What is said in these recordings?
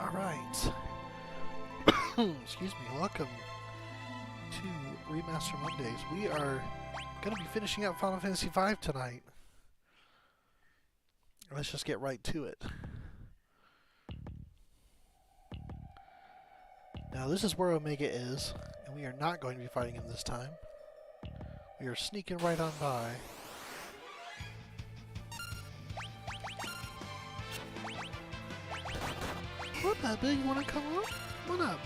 Alright. Excuse me, welcome to Remaster Mondays. We are going to be finishing up Final Fantasy V tonight. Let's just get right to it. Now this is where Omega is, and we are not going to be fighting him this time. We are sneaking right on by. What, Bubba? You want to come up? Come on up.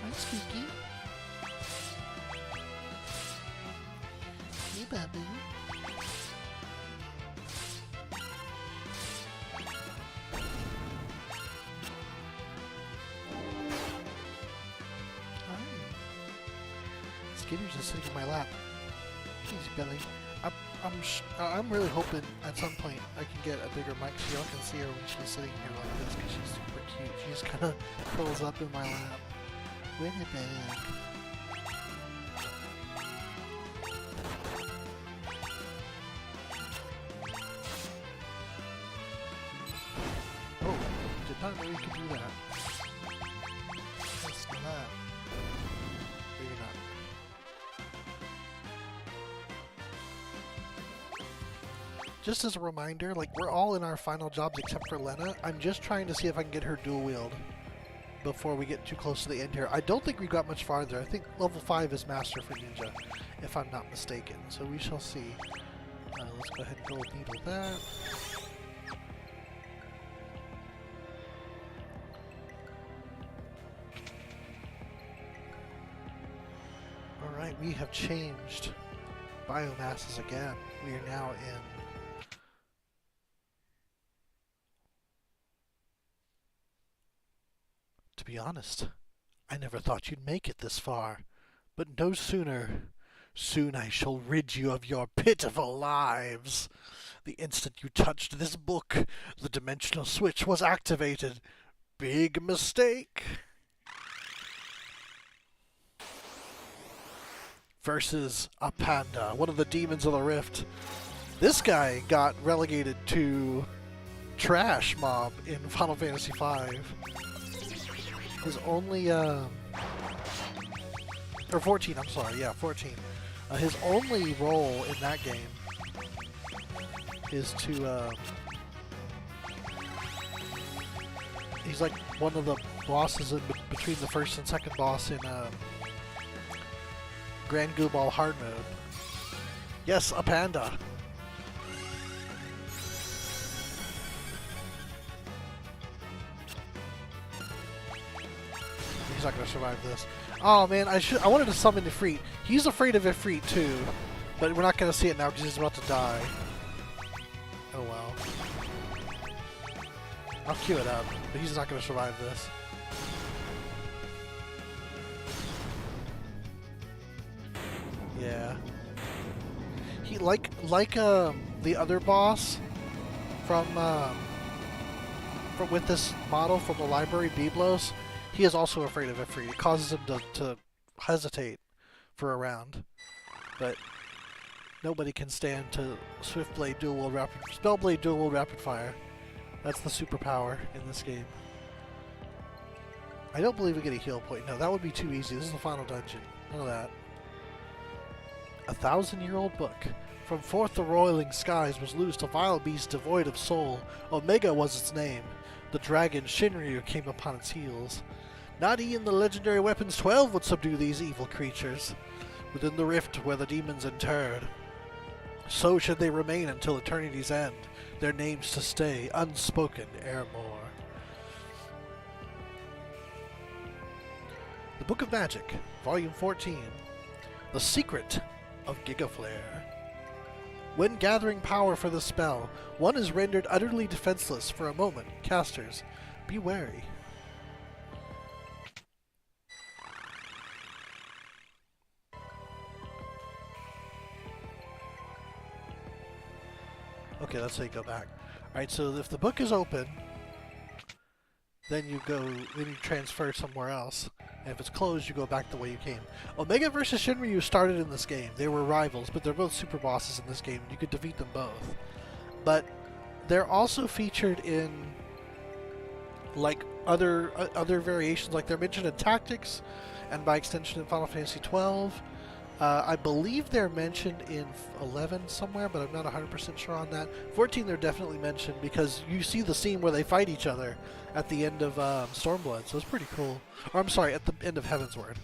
Hi, Squeaky. Hey, Bubba. Hi. Skitter's just sitting in my lap. Jeez, Billy. I'm really hoping at some point I can get a bigger mic so y'all can see her when she's sitting here like this, because she's super cute. She just kind of curls up in my lap. Winnipeg. Oh, did not know you could do that. Let's do that. Maybe not. Just as a reminder, like, we're all in our final jobs except for Lena. I'm just trying to see if I can get her dual wield before we get too close to the end here. I don't think we got much farther. I think level 5 is Master for Ninja, if I'm not mistaken. So we shall see. Let's go ahead and gold needle that. Alright, we have changed biomasses again. We are now in... To be honest, I never thought you'd make it this far, but no sooner. Soon I shall rid you of your pitiful lives. The instant you touched this book, the dimensional switch was activated. Big mistake. Versus a panda, one of the demons of the Rift. This guy got relegated to trash mob in Final Fantasy V. His only, or 14, I'm sorry, yeah, 14. His only role in that game is to, he's like one of the bosses in between the first and second boss in, Grand Gooball hard mode. Yes, a panda! He's not gonna survive this. Oh man, I wanted to summon Ifrit. He's afraid of Ifrit too, but we're not gonna see it now because he's about to die. Oh well. I'll queue it up, but he's not gonna survive this. Yeah. He like the other boss from with this model from the library, Biblos. He is also afraid of Ifrit. It causes him to hesitate for a round. But nobody can stand to Swiftblade Dual Rapid Spellblade Dual Rapid Fire. That's the superpower in this game. I don't believe we get a heal point. No, that would be too easy. This is the final dungeon. None of that. 1,000-year-old book. From forth the roiling skies was loosed a vile beast devoid of soul. Omega was its name. The dragon Shinryu came upon its heels. Not even the legendary weapons 12 would subdue these evil creatures. Within the rift where the demons interred. So should they remain until eternity's end, their names to stay unspoken evermore. The Book of Magic, Volume 14. The Secret of Gigaflare. When gathering power for the spell, one is rendered utterly defenseless for a moment. Casters, be wary. Okay, let's say go back. Alright, so if the book is open, then you transfer somewhere else. And if it's closed, you go back the way you came. Omega versus Shinryu started in this game. They were rivals, but they're both super bosses in this game. You could defeat them both. But They're also featured in like other variations, like they're mentioned in Tactics, and by extension in Final Fantasy 12. I believe they're mentioned in 11 somewhere, but I'm not 100% sure on that. 14 they're definitely mentioned because you see the scene where they fight each other at the end of Stormblood, so it's pretty cool. Or I'm sorry, at the end of Heavensward.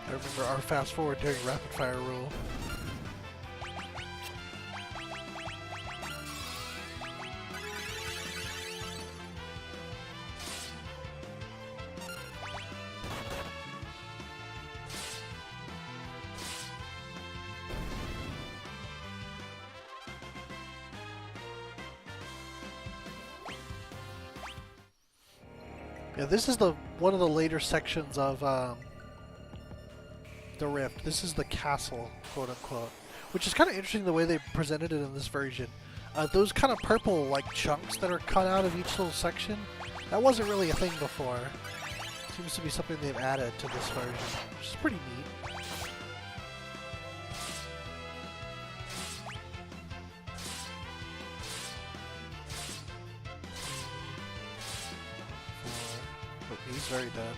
I remember our fast forward during rapid fire rule. Yeah, this is one of the later sections of the Rift. This is the castle, quote unquote, which is kind of interesting the way they presented it in this version. Those kind of purple like chunks that are cut out of each little section, that wasn't really a thing before. Seems to be something they've added to this version, which is pretty neat. Oh, he's very dead.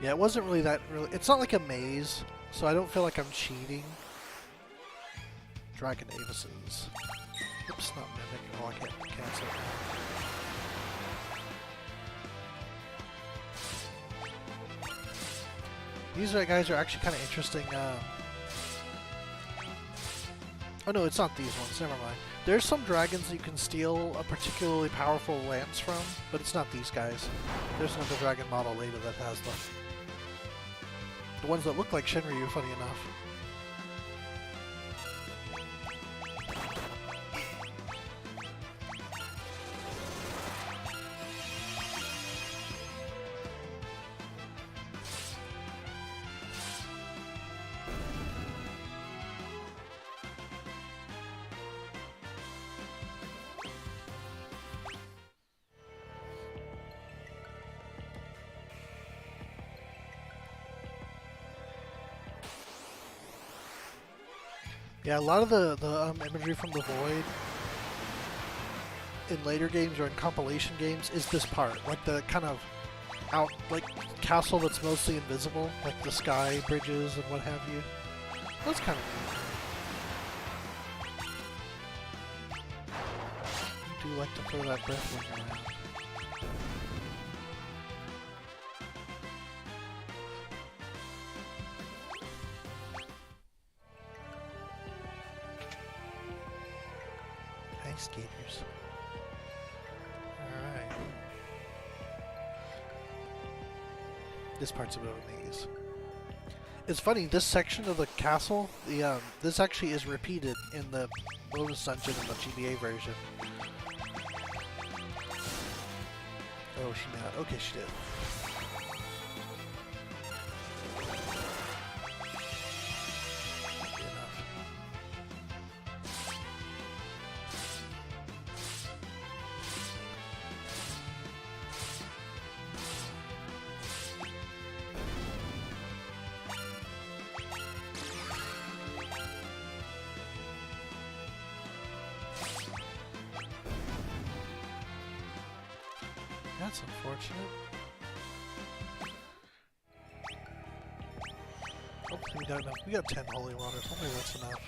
Yeah, it wasn't really that. It's not like a maze, so I don't feel like I'm cheating. Dragon Avises. Oops, not Mimic. Oh, I can't cancel it now. These guys are actually kind of interesting. Oh no, it's not these ones. Never mind. There's some dragons that you can steal a particularly powerful lance from, but it's not these guys. There's another dragon model later that has them. The ones that look like Shinryu, funny enough. Yeah, a lot of the imagery from the Void in later games or in compilation games is this part, like the kind of like castle that's mostly invisible, like the sky bridges and what have you. That's kind of neat. I do like to throw that breath wing around. Skaters. Alright. This part's a bit of a maze. It's funny, this section of the castle, this actually is repeated in the bonus dungeon in the GBA version. Oh, she not. Okay, she did. That's unfortunate. Hopefully we got enough. We got 10 holy waters. Hopefully that's enough.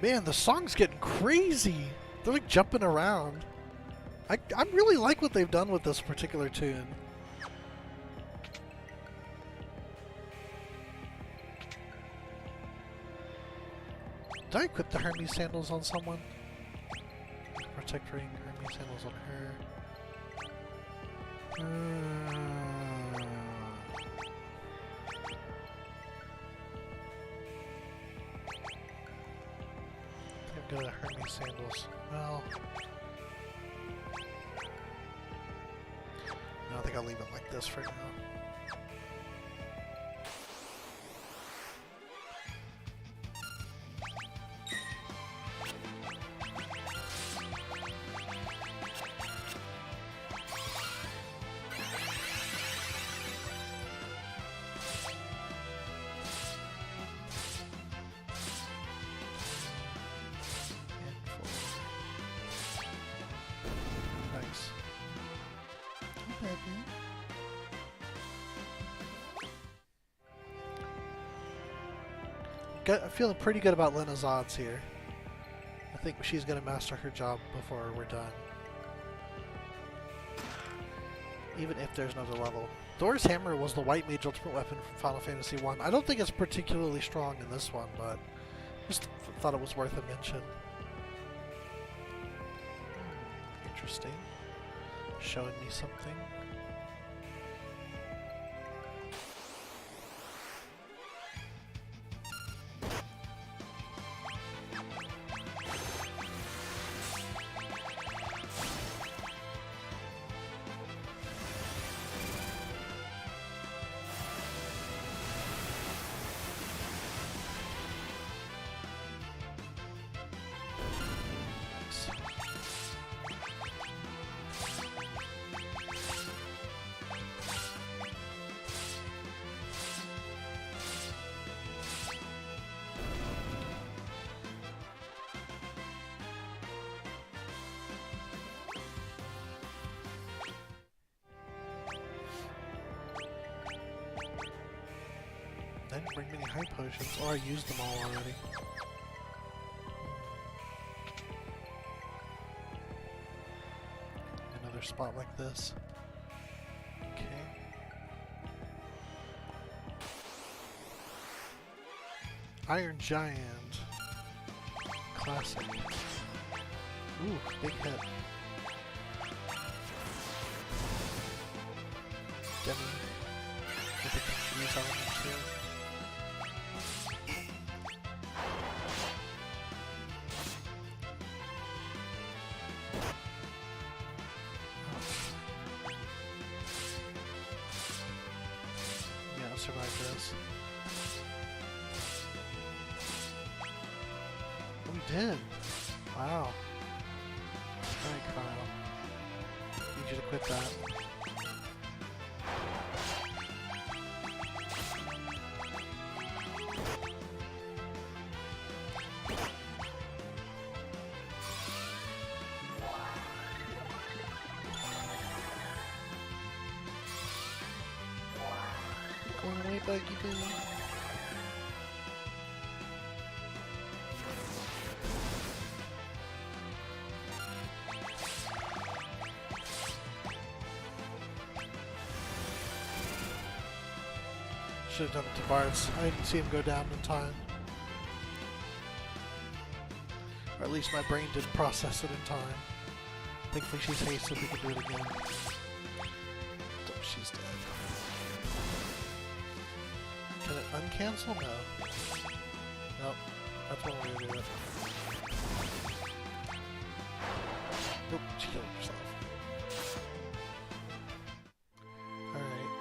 Man, the song's getting crazy. They're like jumping around. I really like what they've done with this particular tune. Did I equip the Hermes sandals on someone? Protect ring, Hermes sandals on her. I'm good at Hermes sandals. Well, no, I think I'll leave it like this for now. I'm feeling pretty good about Lena's odds here. I think she's going to master her job before we're done. Even if there's another level. Thor's hammer was the white mage ultimate weapon from Final Fantasy 1. I don't think it's particularly strong in this one, but just thought it was worth a mention. Interesting. Showing me something. I didn't bring many high potions, or I used them all already. Another spot like this. Okay. Iron Giant. Classic. Ooh, big hit. Demi. With the confused element too. Survive this. Oh, we did! Wow. Alright, Kyle. Need you to quit that. Going away, Buggy Boo. Should have done it to Bart's. I didn't see him go down in time. Or at least my brain didn't process it in time. Thankfully she's hasted, we can do it again. Oh, she's dead. Can it uncancel? No. Nope. That's one way to do it. Nope, she killed herself. Alright.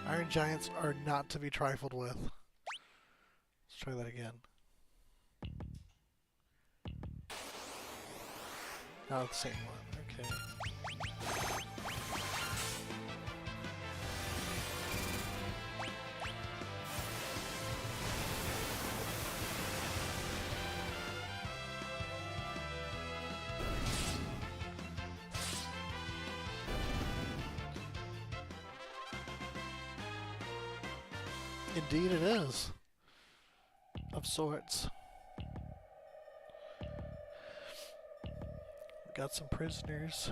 Iron Giants are not to be trifled with. Let's try that again. Not the same one, okay. Indeed it is. Of sorts. Got some prisoners.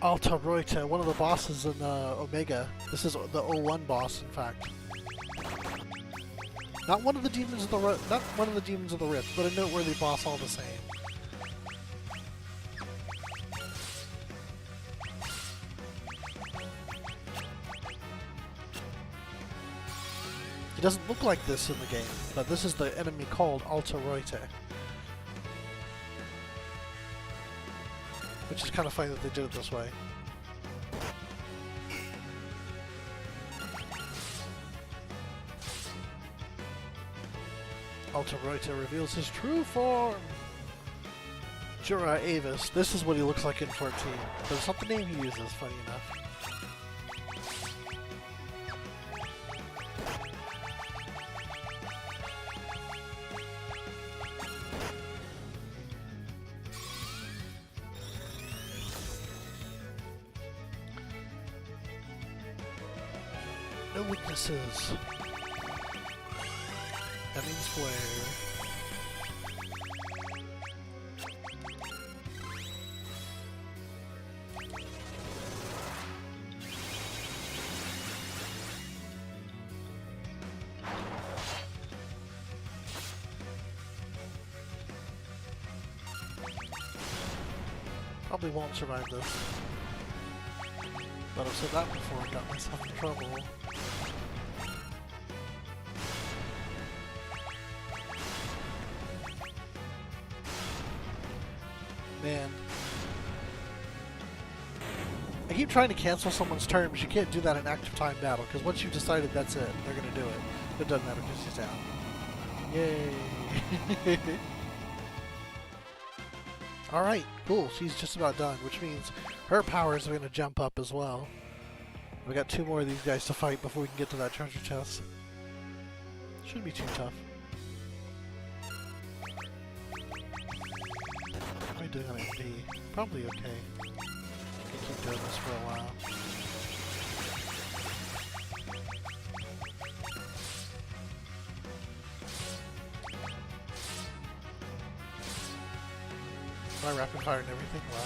Alta Reuta, one of the bosses in Omega. This is the 01 boss, in fact. Not one of the demons of the Rift, but a noteworthy boss all the same. It doesn't look like this in the game, but this is the enemy called Alta Reuta. Which is kind of funny that they did it this way. Alta Reuta reveals his true form! Jura Avis. This is what he looks like in 14. But it's not the name he uses, funny enough. No weaknesses. That means flare. Probably won't survive this. But I've said that before and got myself in trouble. Man. I keep trying to cancel someone's turn, but you can't do that in active time battle, because once you've decided that's it, they're going to do it. It doesn't matter because he's down. Yay! Alright, cool. She's just about done, which means her powers are going to jump up as well. We got 2 more of these guys to fight before we can get to that treasure chest. Shouldn't be too tough. What am I doing on MP? Probably okay. Can keep doing this for a while. Am I rapid fire and everything? Wow.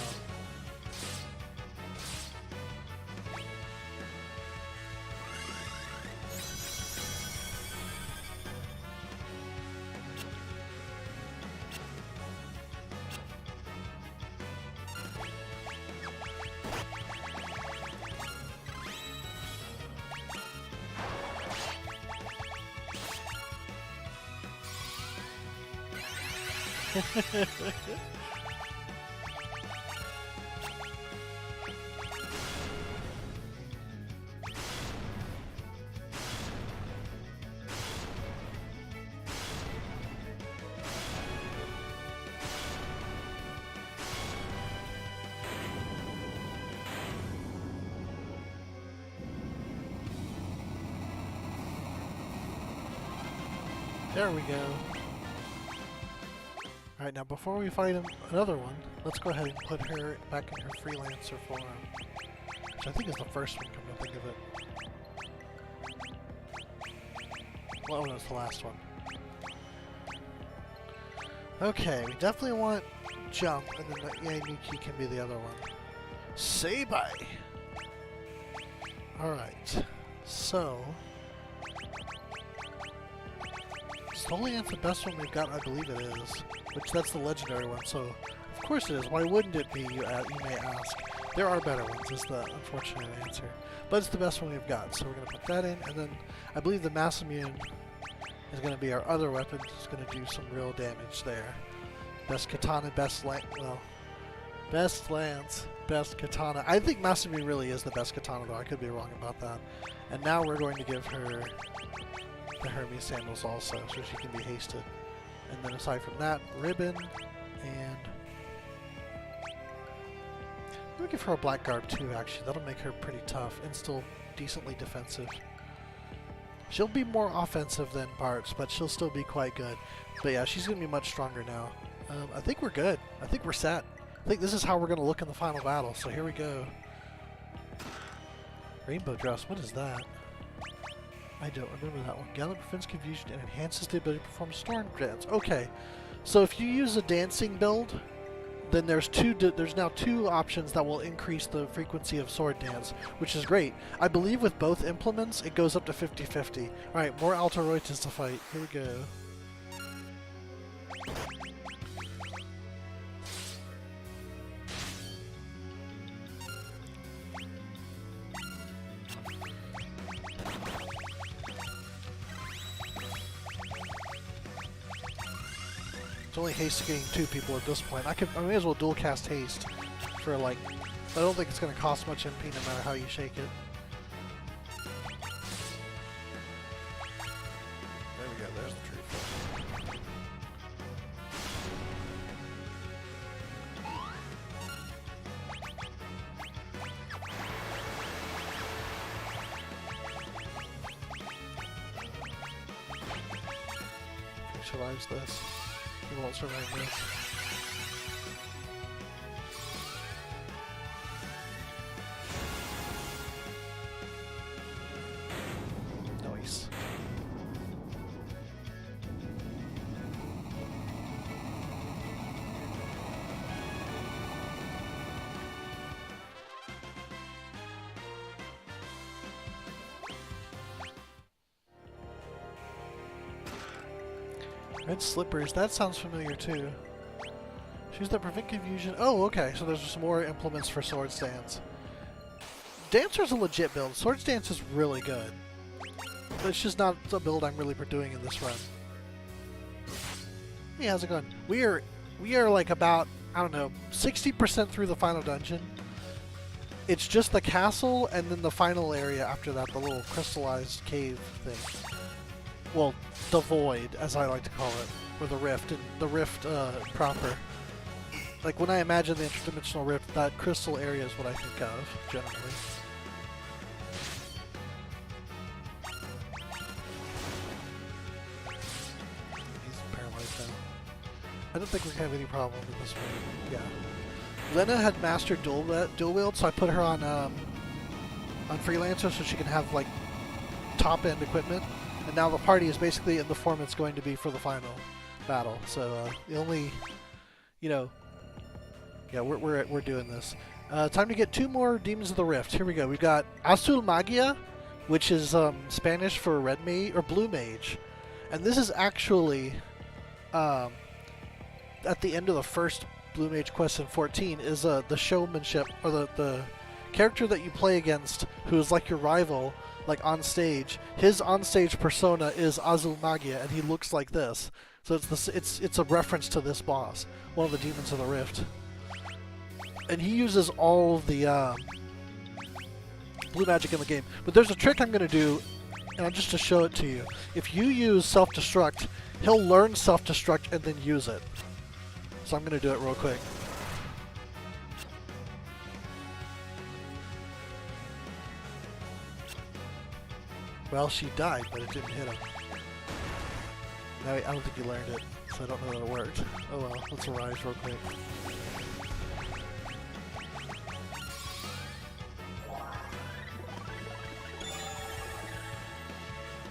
There we go. Alright, now before we fight another one, let's go ahead and put her back in her freelancer form. Which I think is the first one, come to think of it. Well, no, it's the last one. Okay, we definitely want Jump, and then the Yanuki can be the other one. Say bye! Alright, so... Stoliant's the best one we've got, I believe it is. Which, that's the legendary one, so of course it is. Why wouldn't it be, you may ask. There are better ones, is the unfortunate answer. But it's the best one we've got, so we're going to put that in, and then I believe the Masamune is going to be our other weapon. It's going to do some real damage there. Best katana, best lance, well, best lance, best katana. I think Masamune really is the best katana, though. I could be wrong about that. And now we're going to give her the Hermes sandals also, so she can be hasted. And then aside from that, ribbon, and I'm gonna give her a black garb too, actually. That'll make her pretty tough and still decently defensive. She'll be more offensive than Bart's, but she'll still be quite good. But yeah, she's gonna be much stronger now. I think we're good. I think we're set. I think this is how we're gonna look in the final battle, so here we go. Rainbow dress, what is that? I don't remember that one. Gather prevents confusion and enhances the ability to perform storm dance. Okay, so if you use a dancing build, then there's now two options that will increase the frequency of sword dance, which is great. I believe with both implements, it goes up to 50-50. Alright, more Altaroitas to fight. Here we go. It's only haste getting 2 people at this point. I may as well dual cast haste for like. I don't think it's going to cost much MP no matter how you shake it. There we go. There's the tree. He survives this. He won't survive this. Nice. Red slippers, that sounds familiar too. Shoes that prevent confusion. Oh, okay, so there's some more implements for sword stance. Dancer's a legit build. Sword stance is really good. But it's just not a build I'm really doing in this run. Hey, how's it going? We are like about, I don't know, 60% through the final dungeon. It's just the castle and then the final area after that, the little crystallized cave thing. Well, the void, as I like to call it, or the rift, and the rift proper. Like when I imagine the interdimensional rift, that crystal area is what I think of generally. He's paralyzed now. I don't think we have any problem with this one. Yeah. Lena had mastered dual wield, so I put her on freelancer so she can have like top end equipment. And now the party is basically in the form it's going to be for the final battle. So the only, you know, yeah, we're doing this. Time to get 2 more Demons of the Rift. Here we go. We've got Azul Magia, which is Spanish for red mage or blue mage, and this is actually at the end of the first Blue Mage quest in 14 is the showmanship or the character that you play against who is like your rival. Like on stage, his on-stage persona is Azul Magia, and he looks like this. So it's a reference to this boss, one of the Demons of the Rift, and he uses all of the blue magic in the game. But there's a trick I'm going to do, and just to show it to you. If you use self-destruct, he'll learn self-destruct and then use it. So I'm going to do it real quick. Well, she died, but it didn't hit him. No, I don't think he learned it, so I don't know that it worked. Oh well, let's arise real quick.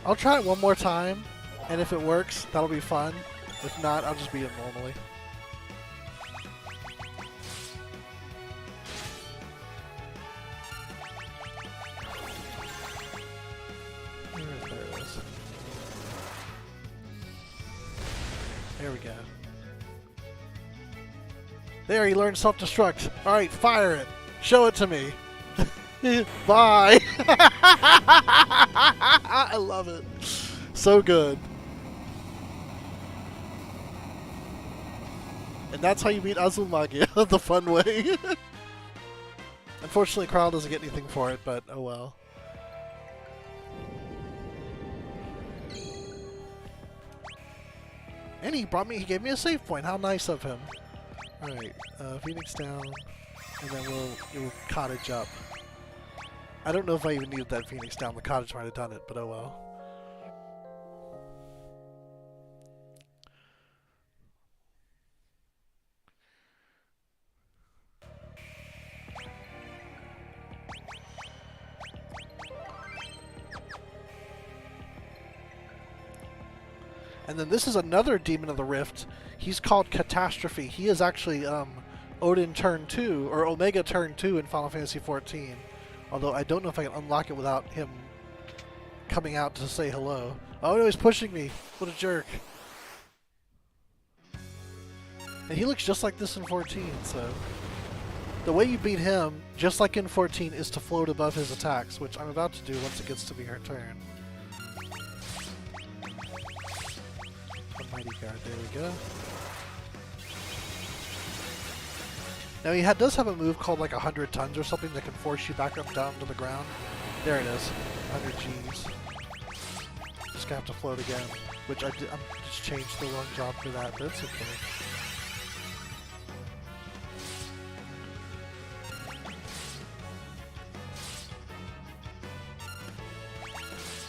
I'll try it one more time, and if it works, that'll be fun. If not, I'll just beat it normally. There we go. There, he learned self-destruct. Alright, fire it. Show it to me. Bye. I love it. So good. And that's how you beat Azul Magia, the fun way. Unfortunately, Kral doesn't get anything for it, but oh well. And he gave me a save point. How nice of him. Alright, Phoenix down, and then we'll cottage up. I don't know if I even needed that Phoenix down. The cottage might have done it, but oh well. And then this is another Demon of the Rift. He's called Catastrophe. He is actually Odin turn 2, or Omega turn 2 in Final Fantasy XIV. Although I don't know if I can unlock it without him coming out to say hello. Oh no, he's pushing me. What a jerk. And he looks just like this in 14, so... The way you beat him, just like in 14, is to float above his attacks, which I'm about to do once it gets to be her turn. A mighty guard, there we go. Now he does have a move called like 100 tons or something that can force you back up down to the ground. There it is, 100 Gs. Just gonna have to float again, which I just changed the wrong job for that, but it's okay.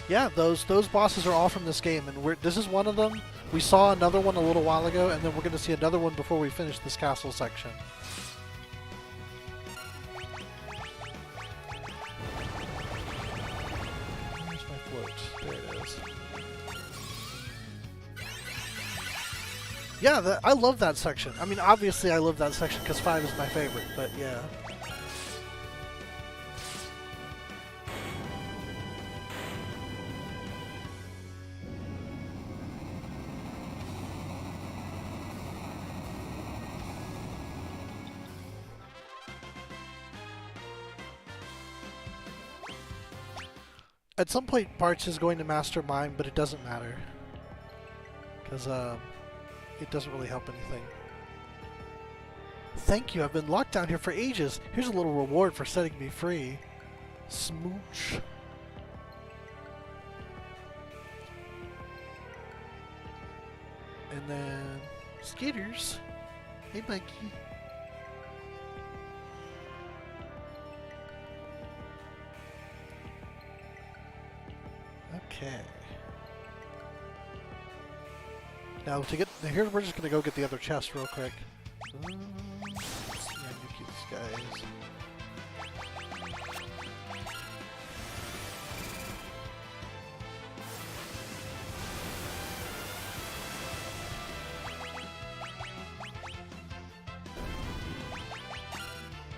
Yeah, those bosses are all from this game, and this is one of them. We saw another one a little while ago, and then we're going to see another one before we finish this castle section. Where's my float? There it is. Yeah, I love that section. I mean, obviously I love that section because 5 is my favorite, but yeah. At some point, Bartz is going to master mine, but it doesn't matter. Because, it doesn't really help anything. Thank you, I've been locked down here for ages. Here's a little reward for setting me free. Smooch. And then... Skitters. Hey, Mikey. Okay. Now to get here, we're just gonna go get the other chest real quick. Yeah, nuke these guys.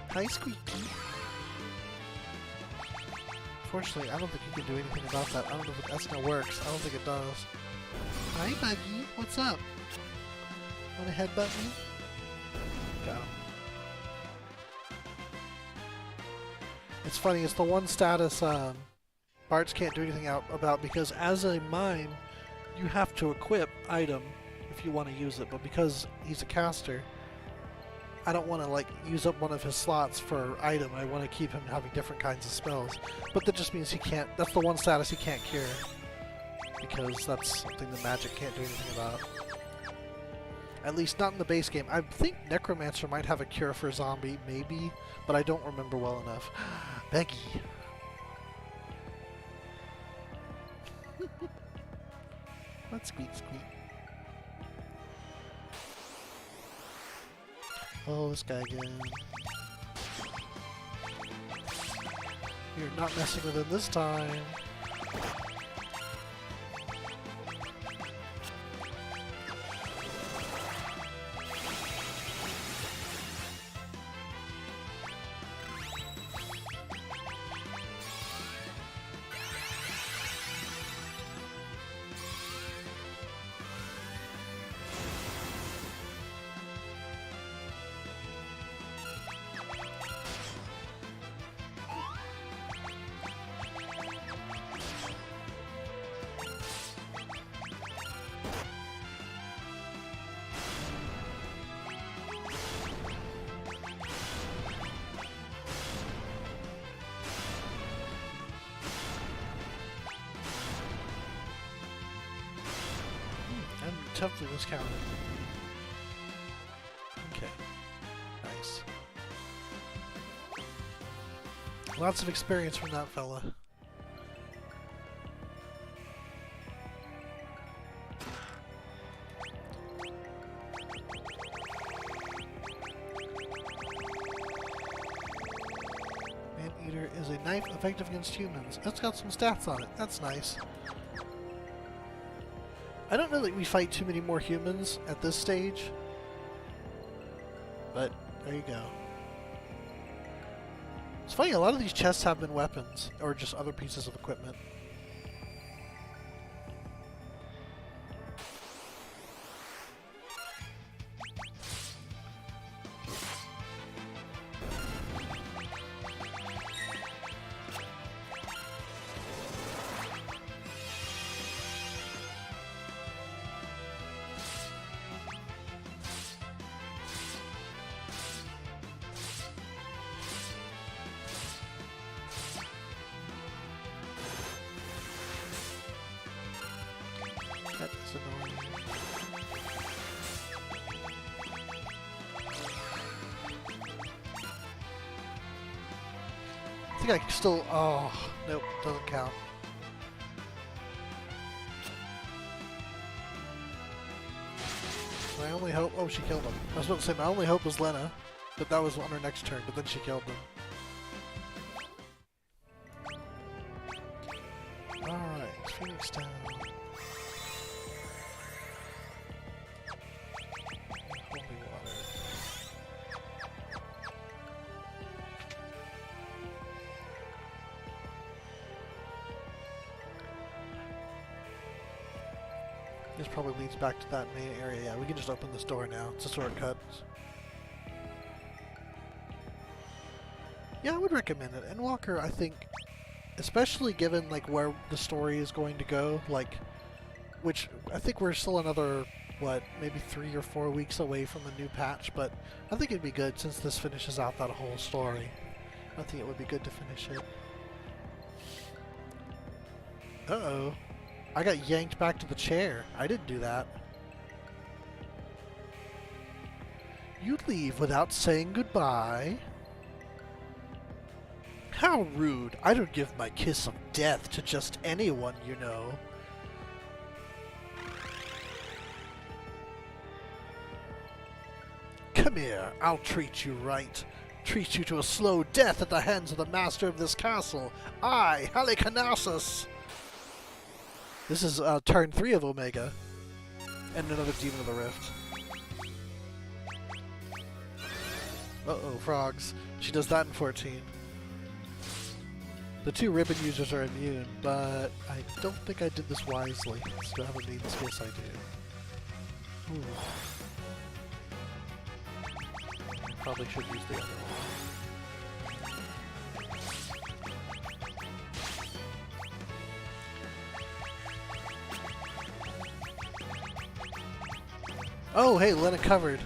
Hi, Squeaky. Unfortunately, I don't think you can do anything about that. I don't know if that's gonna work. I don't think it does. Hi, Buggy. What's up? Wanna headbutt me? Got him. It's funny. It's the one status Bartz can't do anything about because as a mime, you have to equip item if you want to use it. But because he's a caster, I don't want to like use up one of his slots for item. I want to keep him having different kinds of spells. But that just means he can't. That's the one status he can't cure because that's something the magic can't do anything about. At least not in the base game. I think Necromancer might have a cure for zombie, maybe, but I don't remember well enough. Becky. Let's squeak squeak. Oh, this guy again. You're not messing with him this time. Definitely was counted. Okay. Nice. Lots of experience from that fella. Man-Eater is a knife effective against humans. It's got some stats on it. That's nice. I don't know that we fight too many more humans at this stage, but there you go. It's funny, a lot of these chests have been weapons, or just other pieces of equipment. That's annoying. I think I can still... Oh, nope, doesn't count. My only hope... Oh, she killed him. I was about to say my only hope was Lena, but that was on her next turn, but then she killed him. Alright, Phoenix down. Holy water. This probably leads back to that main area. Yeah, we can just open this door now. It's a shortcut. Yeah, I would recommend it. And Walker, I think, especially given like where the story is going to go, like, which I think we're still another, what, maybe 3 or 4 weeks away from the new patch, but I think it'd be good since this finishes out that whole story. I think it would be good to finish it. Uh-oh. I got yanked back to the chair. I didn't do that. You leave without saying goodbye? How rude. I don't give my kiss of death to just anyone, you know. Come here, I'll treat you right. Treat you to a slow death at the hands of the master of this castle. I, Halicarnassus. This is turn 3 of Omega. And another Demon of the Rift. Uh-oh, frogs. She does that in 14. The 2 ribbon users are immune, but I don't think I did this wisely. Still haven't made this case I do. Ooh. Probably should use the other one. Oh, hey, Lena covered.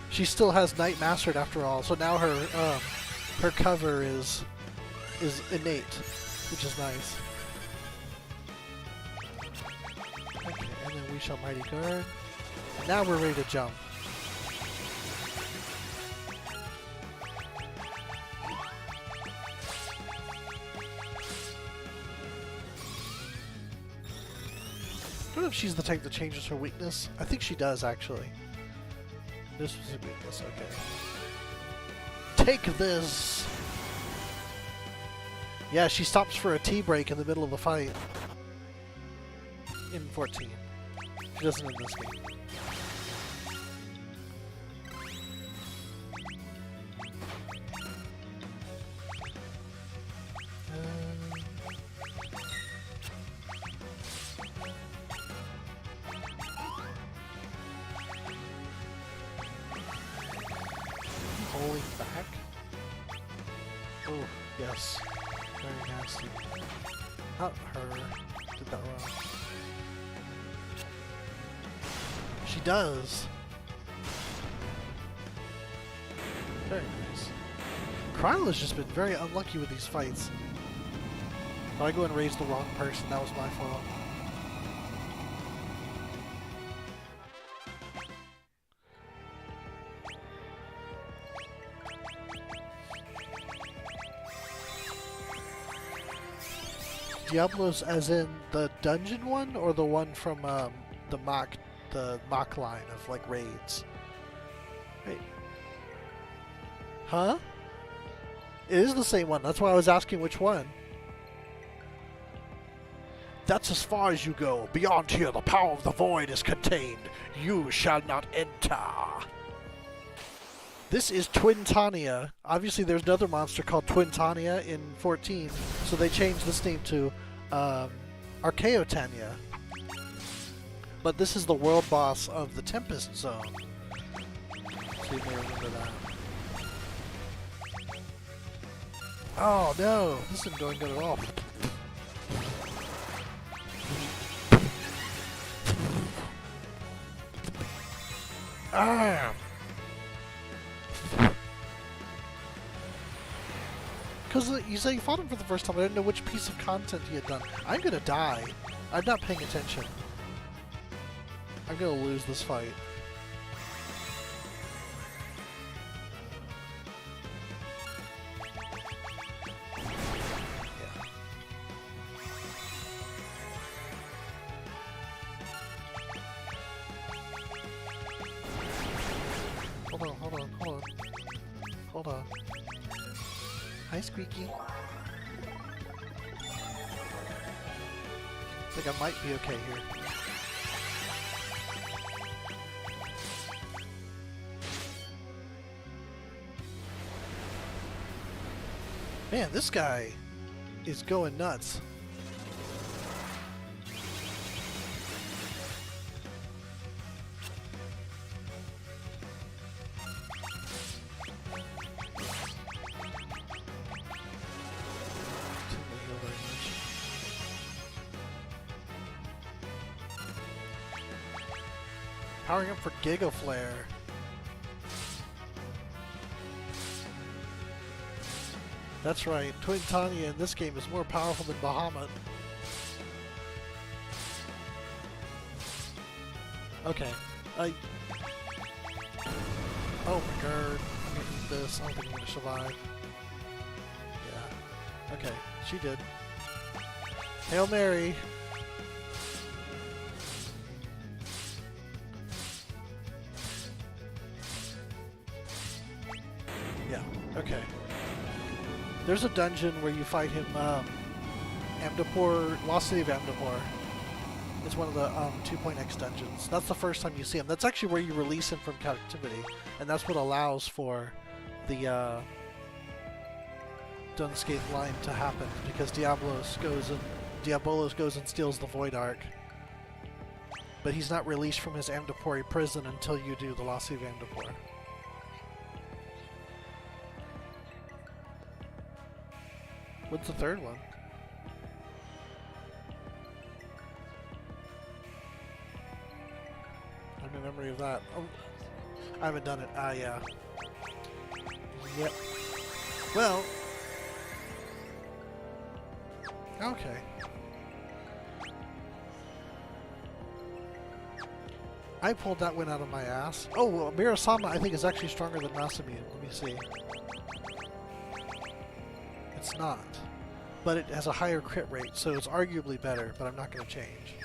She still has Night Mastered after all, so now her cover is innate, which is nice. Okay, and then we shall Mighty Guard. And now we're ready to jump. I don't know if she's the type that changes her weakness. I think she does, actually. This was a weakness, okay. Take this! Yeah, she stops for a tea break in the middle of the fight. In 14. She doesn't in this game. Pulling back? Oh, yes. Very nasty. Not her. Did that wrong. She does. Very nice. Kryla's just been very unlucky with these fights. Oh, I go and raise the wrong person. That was my fault. Diablos as in the dungeon one, or the one from the mock line of like raids? Wait. Huh? It is the same one. That's why I was asking which one. That's as far as you go. Beyond here, the power of the void is contained. You shall not enter. This is Twintania. Obviously, there's another monster called Twintania in 14, so they changed this name to Archaeotania. But this is the world boss of the Tempest Zone. So you may remember that. Oh no, this isn't going good at all. Ah! Because you say you fought him for the first time, I didn't know which piece of content he had done. I'm gonna die. I'm not paying attention. I'm gonna lose this fight. Hold on. Hi, Squeaky. I think I might be okay here. Man, this guy is going nuts. Powering up for Giga Flare. That's right, Twintania in this game is more powerful than Bahamut. Okay, oh my god, I'm gonna eat this, I don't think I'm gonna survive. Yeah, okay, she did. Hail Mary! Yeah, okay. There's a dungeon where you fight him, Amdapur, Lost City of Amdapur. It's one of the 2.x dungeons. That's the first time you see him. That's actually where you release him from captivity, and that's what allows for the Dunscape line to happen, because Diabolos goes and steals the Void Ark. But he's not released from his Amdapuri prison until you do the Lost City of Amdapur. What's the third one? I have no memory of that. Oh, I haven't done it. Ah, yeah. Yep. Well. Okay. I pulled that one out of my ass. Oh, well, Mirasama I think is actually stronger than Masamune. Let me see. It's not. But it has a higher crit rate, so it's arguably better, but I'm not going to change.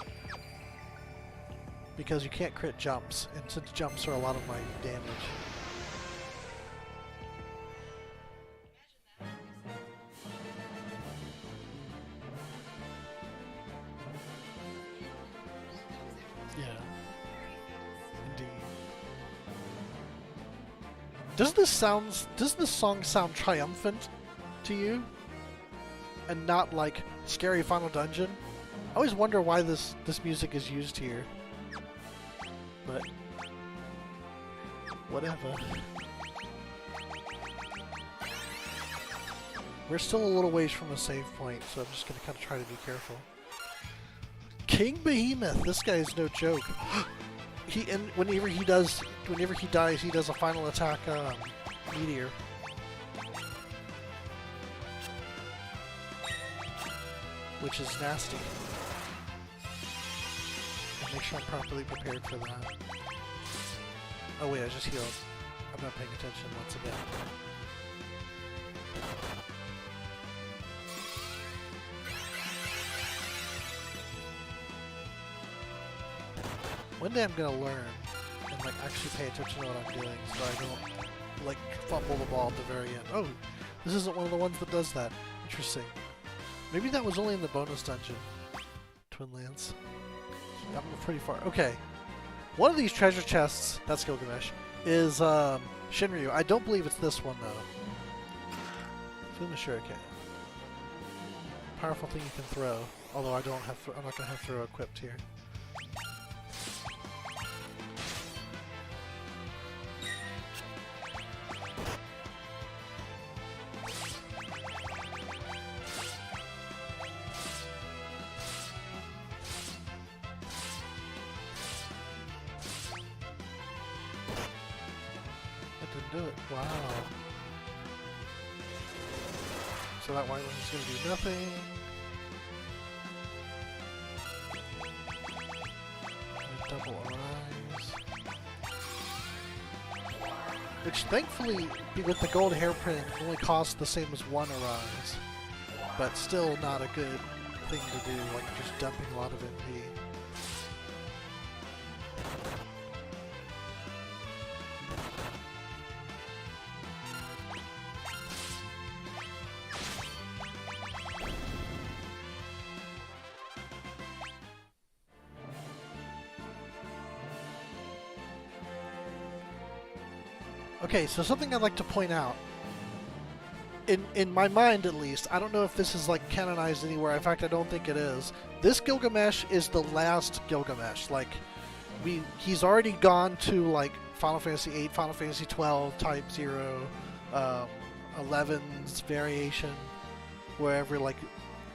Because you can't crit jumps, and since jumps are a lot of my damage. Yeah. Indeed. Does this song sound triumphant to you? And not like Scary Final Dungeon? I always wonder why this music is used here. But whatever. We're still a little ways from a save point, so I'm just gonna kind of try to be careful. King Behemoth, this guy is no joke. Whenever he dies, he does a final attack meteor. Which is nasty. Make sure I'm properly prepared for that. Oh wait, I just healed. I'm not paying attention once again. One day I'm gonna learn and like actually pay attention to what I'm doing so I don't like fumble the ball at the very end. Oh, this isn't one of the ones that does that. Interesting. Maybe that was only in the bonus dungeon. Twin Lands. I'm pretty far. Okay. One of these treasure chests, that's Gilgamesh, is Shinryu. I don't believe it's this one, though. Fuma Shuriken. Powerful thing you can throw. Although I'm not going to have throw equipped here. Do it. Wow. So that white one's going to do nothing. Double Arise. Which thankfully, with the gold hairprint, only costs the same as one Arise. But still not a good thing to do, like just dumping a lot of MP. Okay, so something I'd like to point out, in my mind at least, I don't know if this is like canonized anywhere, in fact I don't think it is, this Gilgamesh is the last Gilgamesh. Like, he's already gone to like Final Fantasy VIII, Final Fantasy XII, Type 0, 11's variation, wherever like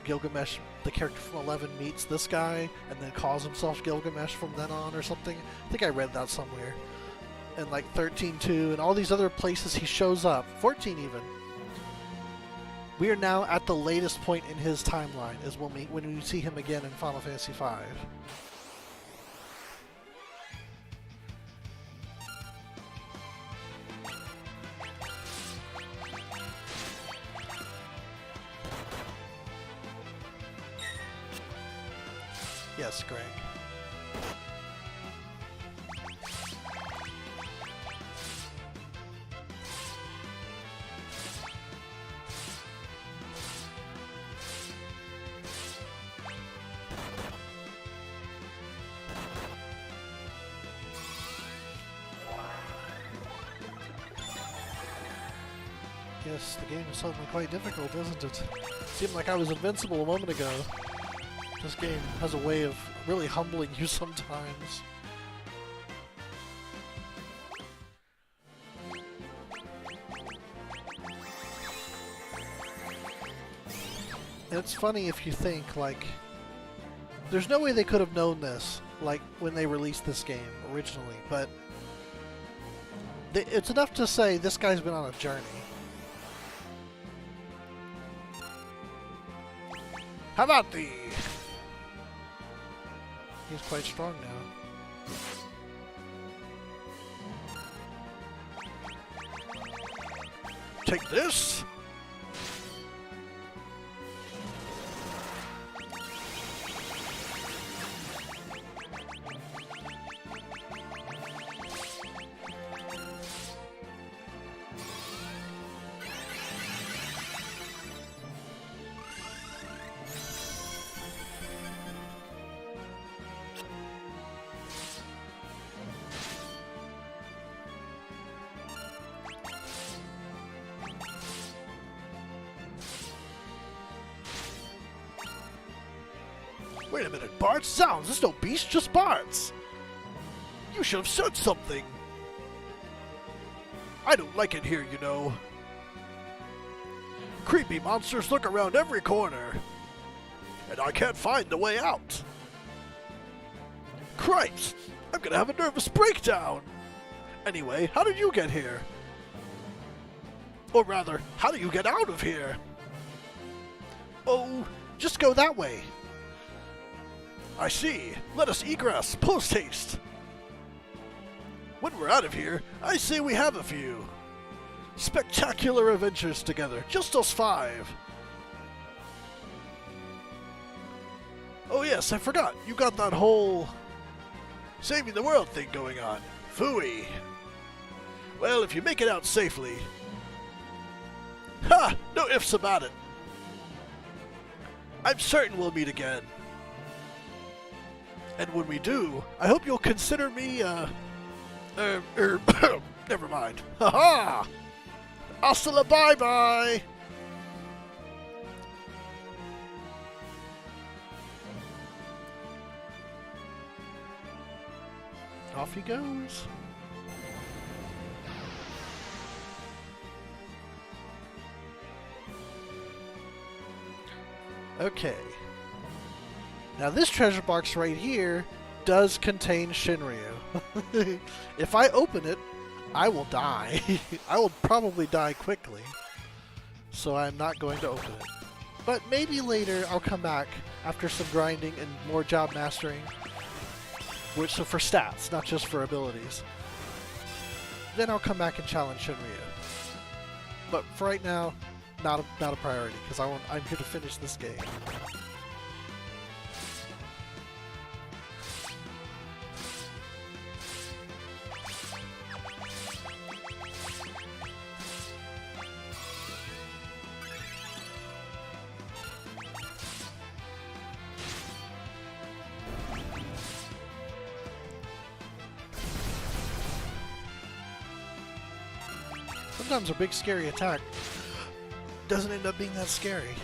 Gilgamesh, the character from 11 meets this guy, and then calls himself Gilgamesh from then on or something. I think I read that somewhere. And like 13.2 and all these other places he shows up, 14 even. We are now at the latest point in his timeline, is when we see him again in Final Fantasy V. Yes, Greg. Yes, the game is suddenly quite difficult, isn't it? Seemed like I was invincible a moment ago. This game has a way of really humbling you sometimes. And it's funny if you think, like, there's no way they could have known this, like, when they released this game originally, but it's enough to say this guy's been on a journey. How about thee? He's quite strong now. Take this! Wait a minute, Bart? Sounds, there's no beast, just Barts! You should have said something! I don't like it here, you know. Creepy monsters lurk around every corner, and I can't find the way out. Cripes! I'm gonna have a nervous breakdown! Anyway, how did you get here? Or rather, how do you get out of here? Oh, just go that way. I see. Let us egress, post-haste. When we're out of here, I say we have a few spectacular adventures together, just us five. Oh yes, I forgot. You got that whole saving the world thing going on. Phooey. Well, if you make it out safely. Ha! No ifs about it. I'm certain we'll meet again. And when we do, I hope you'll consider me, never mind. Haha! Hasta la bye-bye! Off he goes. Okay. Now this treasure box right here does contain Shinryu. If I open it, I will die. I will probably die quickly. So I'm not going to open it. But maybe later I'll come back after some grinding and more job mastering. Which so for stats, not just for abilities. Then I'll come back and challenge Shinryu. But for right now, not a priority, because I'm here to finish this game. Sometimes a big scary attack doesn't end up being that scary.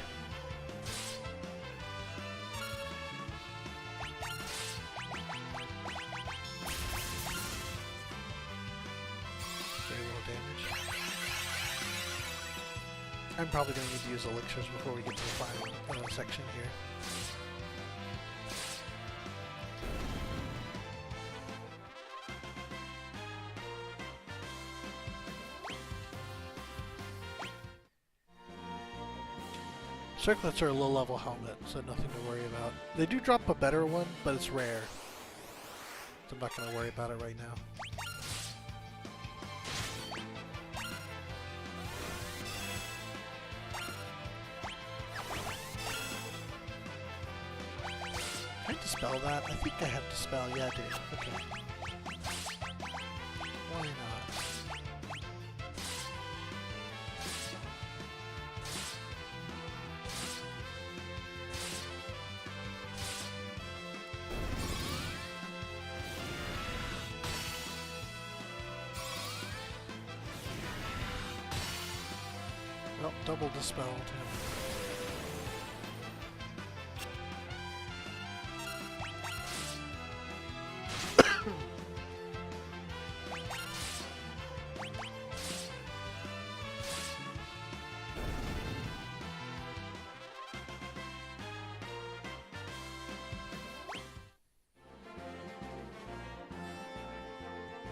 Very little damage. I'm probably going to need to use elixirs before we get to the final section here. Circlets are a low-level helmet, so nothing to worry about. They do drop a better one, but it's rare. So I'm not going to worry about it right now. Can I dispel that? I think I have dispel. Yeah, I do. Okay. Why not? Well, double dispelled him.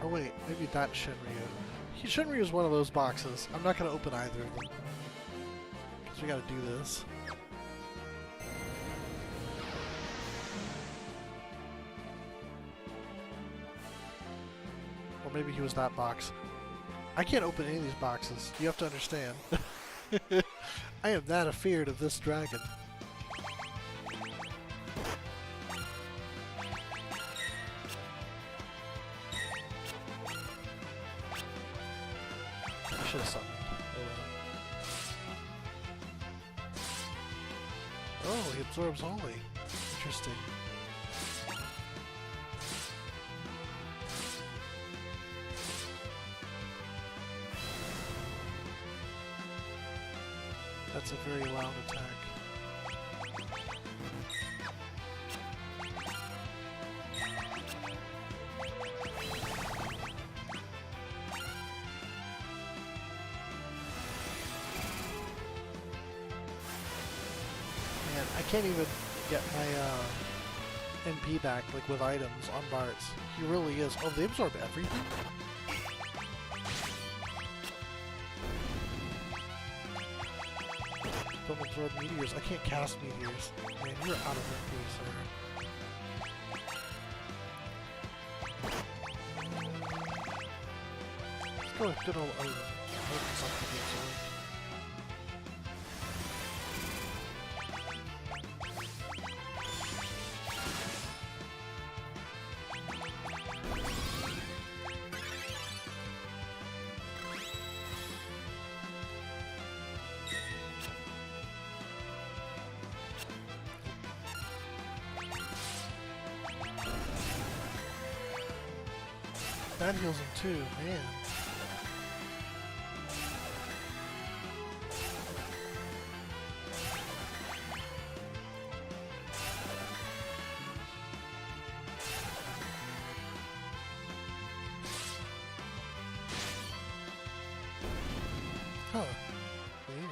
Oh wait, maybe that's Shinryu. Shinryu is one of those boxes. I'm not going to open either of them. Because we got to do this. Or maybe he was that box. I can't open any of these boxes. You have to understand. I am that afeared of this dragon. I should have summoned. Oh, well. Oh, he absorbs Holy. Interesting. That's a very loud attack. Man, I can't even get my MP back like with items on Bart's. He really is. Oh, they absorb everything? Don't absorb meteors. I can't cast meteors. Man, you're out of MP, sir. Let's go with good old Odin. Odin's something to absorb. That heals him too, man. Huh. Weird.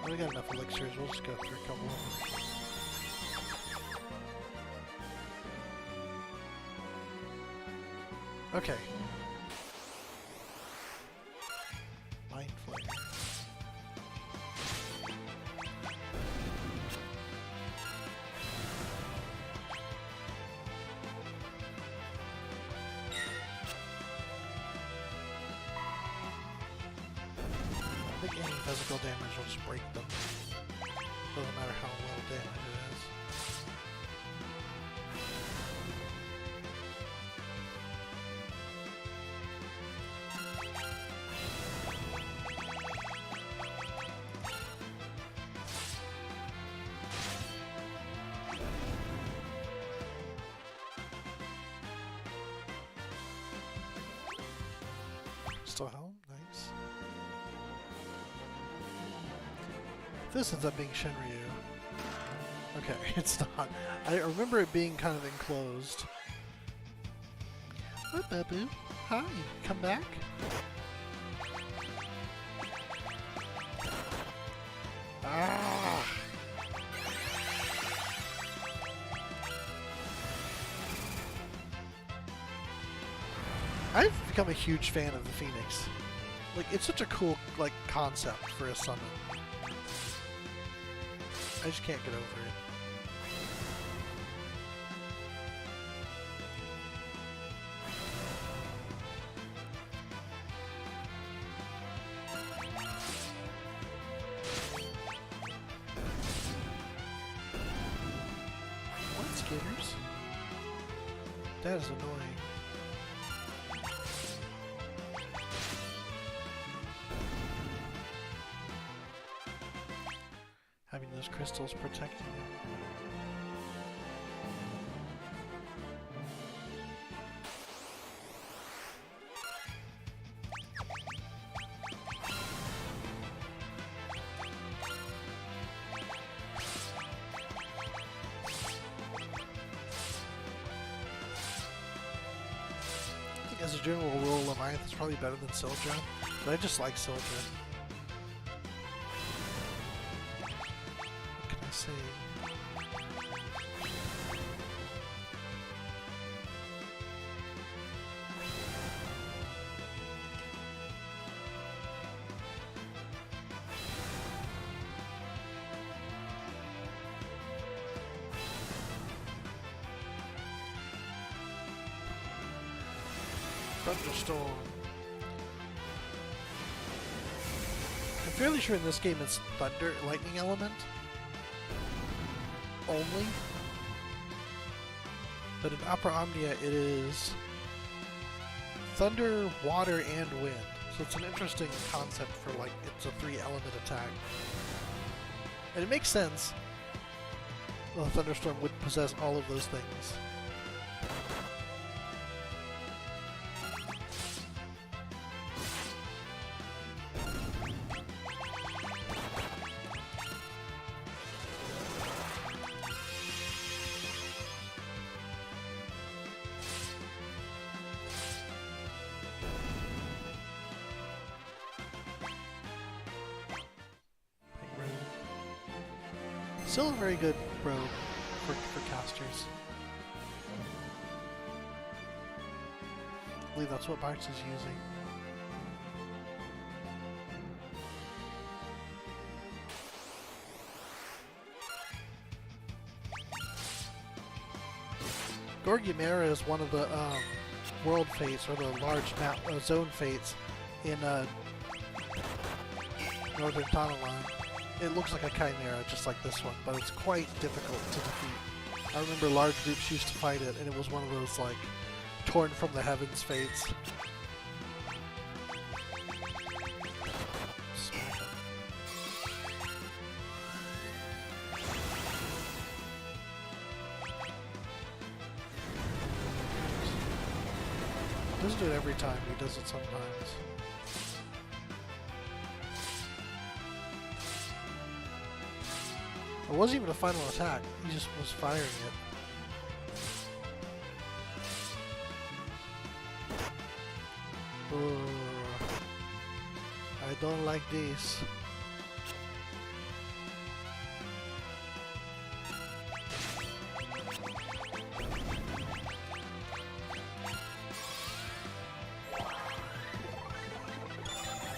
We got enough elixirs, we'll just go through a couple of them. Okay. Mind Flare. I think any physical damage will just break them. Doesn't matter how little damage it is. Still help? Nice. This ends up being Shinryu. Okay, it's not. I remember it being kind of enclosed. Oh, Babu. Hi, come back? Ah! I've become a huge fan of the Phoenix. Like, it's such a cool, like, concept for a summon. I just can't get over it. What, Skitters? That is annoying. Having those crystals protecting you. I think as a general rule, Leviathan is probably better than Sildra, but I just like Sildra. See. Thunderstorm. I'm fairly sure in this game it's thunder, lightning element. Only, but in Opera Omnia it is thunder, water, and wind. So it's an interesting concept for, like, it's a 3-element attack. And it makes sense. Well, a thunderstorm would possess all of those things. Still a very good robe for casters. I believe that's what Bartz is using. Gorgumera is one of the world fates, or the large map zone fates in Northern Tanalan. It looks like a chimera, just like this one, but it's quite difficult to defeat. I remember large groups used to fight it, and it was one of those, like, torn from the heavens fates. doesn't do it every time, he does it sometimes. It wasn't even a final attack, he just was firing it. I don't like this.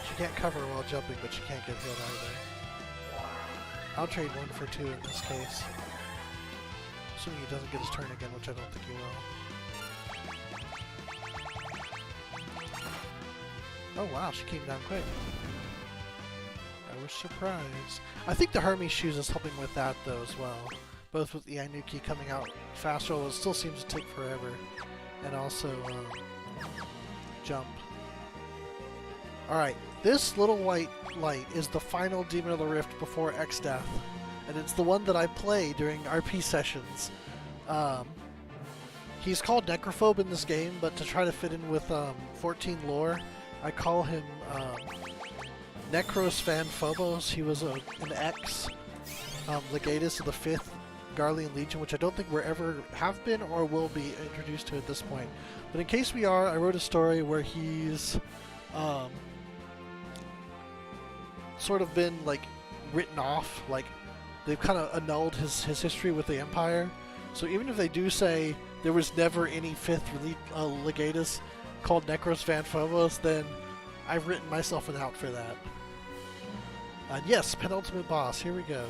She can't cover while jumping, but she can't get hit either. I'll trade 1 for 2 in this case. Assuming he doesn't get his turn again, which I don't think he will. Oh wow, she came down quick. I was surprised. I think the Hermes shoes is helping with that though as well. Both with the Ainuki coming out faster, although it still seems to take forever. And also, jump. Alright, this little white light is the final Demon of the Rift before X-Death. And it's the one that I play during RP sessions. He's called Necrophobe in this game, but to try to fit in with 14 lore, I call him Necros Van Phobos. He was an ex Legatus of the 5th Garlean Legion, which I don't think we're ever have been or will be introduced to at this point. But in case we are, I wrote a story where he's sort of been like written off, like they've kind of annulled his history with the Empire. So even if they do say there was never any 5th Legatus called Necros Van Phobos, then I've written myself an out for that. And yes, penultimate boss, here we go.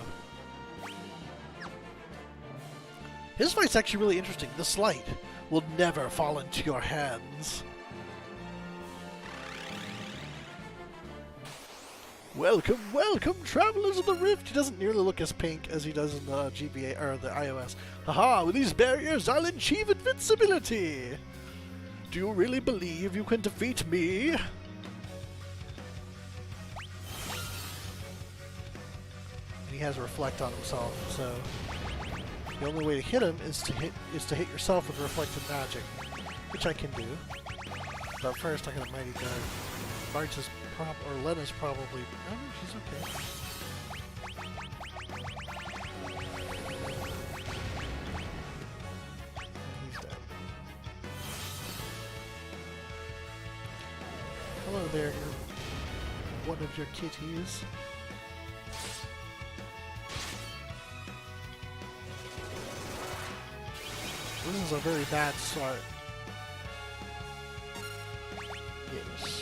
His fight's actually really interesting. This light will never fall into your hands. Welcome, welcome, travelers of the Rift! He doesn't nearly look as pink as he does in the GBA, or the iOS. Haha, with these barriers I'll achieve invincibility! Do you really believe you can defeat me? And he has Reflect on himself, so the only way to hit him is to hit yourself with reflected magic, which I can do. But first I got a Mighty Gun. March is or Lena's probably. Oh, she's okay. He's dead. Hello there, one of your kitties. This is a very bad start. Yes.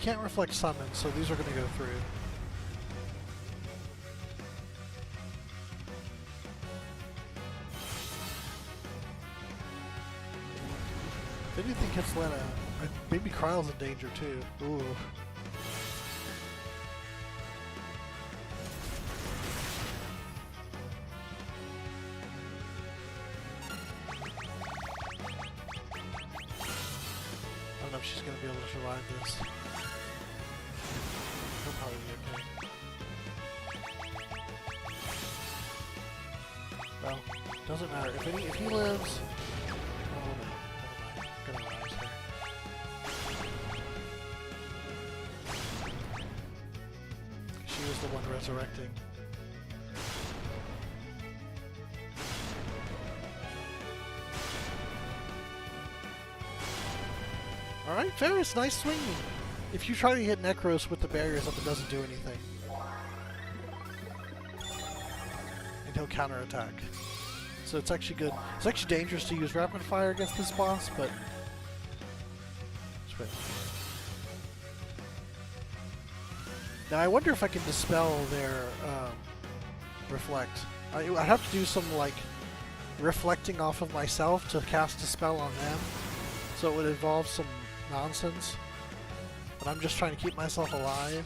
Can't reflect summon, so these are going to go through. If anything hits Lena, maybe Kryle's in danger too. Ooh. I don't know if she's going to be able to survive this. He'll probably be okay. Well, doesn't matter. If he lives... Oh no, never mind. Gonna rise here. She was the one resurrecting. Alright, Ferris, nice swinging. If you try to hit Necros with the barriers up, it doesn't do anything. And he'll counterattack. So it's actually good. It's actually dangerous to use Rapid Fire against this boss, but... Now I wonder if I can dispel their Reflect. I have to do some, like, reflecting off of myself to cast a spell on them. So it would involve some nonsense. But I'm just trying to keep myself alive.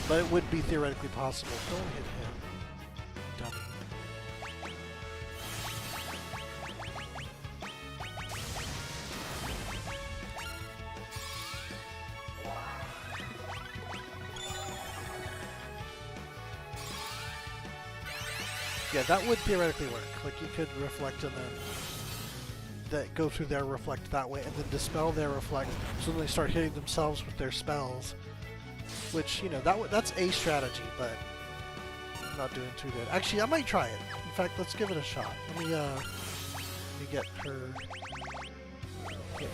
But it would be theoretically possible. Don't hit him, dummy. Yeah, that would theoretically work. Like, you could reflect and then go through their reflect that way, and then dispel their reflect, so then they start hitting themselves with their spells. Which, you know, that's a strategy, but I'm not doing too good. Actually, I might try it. In fact, let's give it a shot. Let me get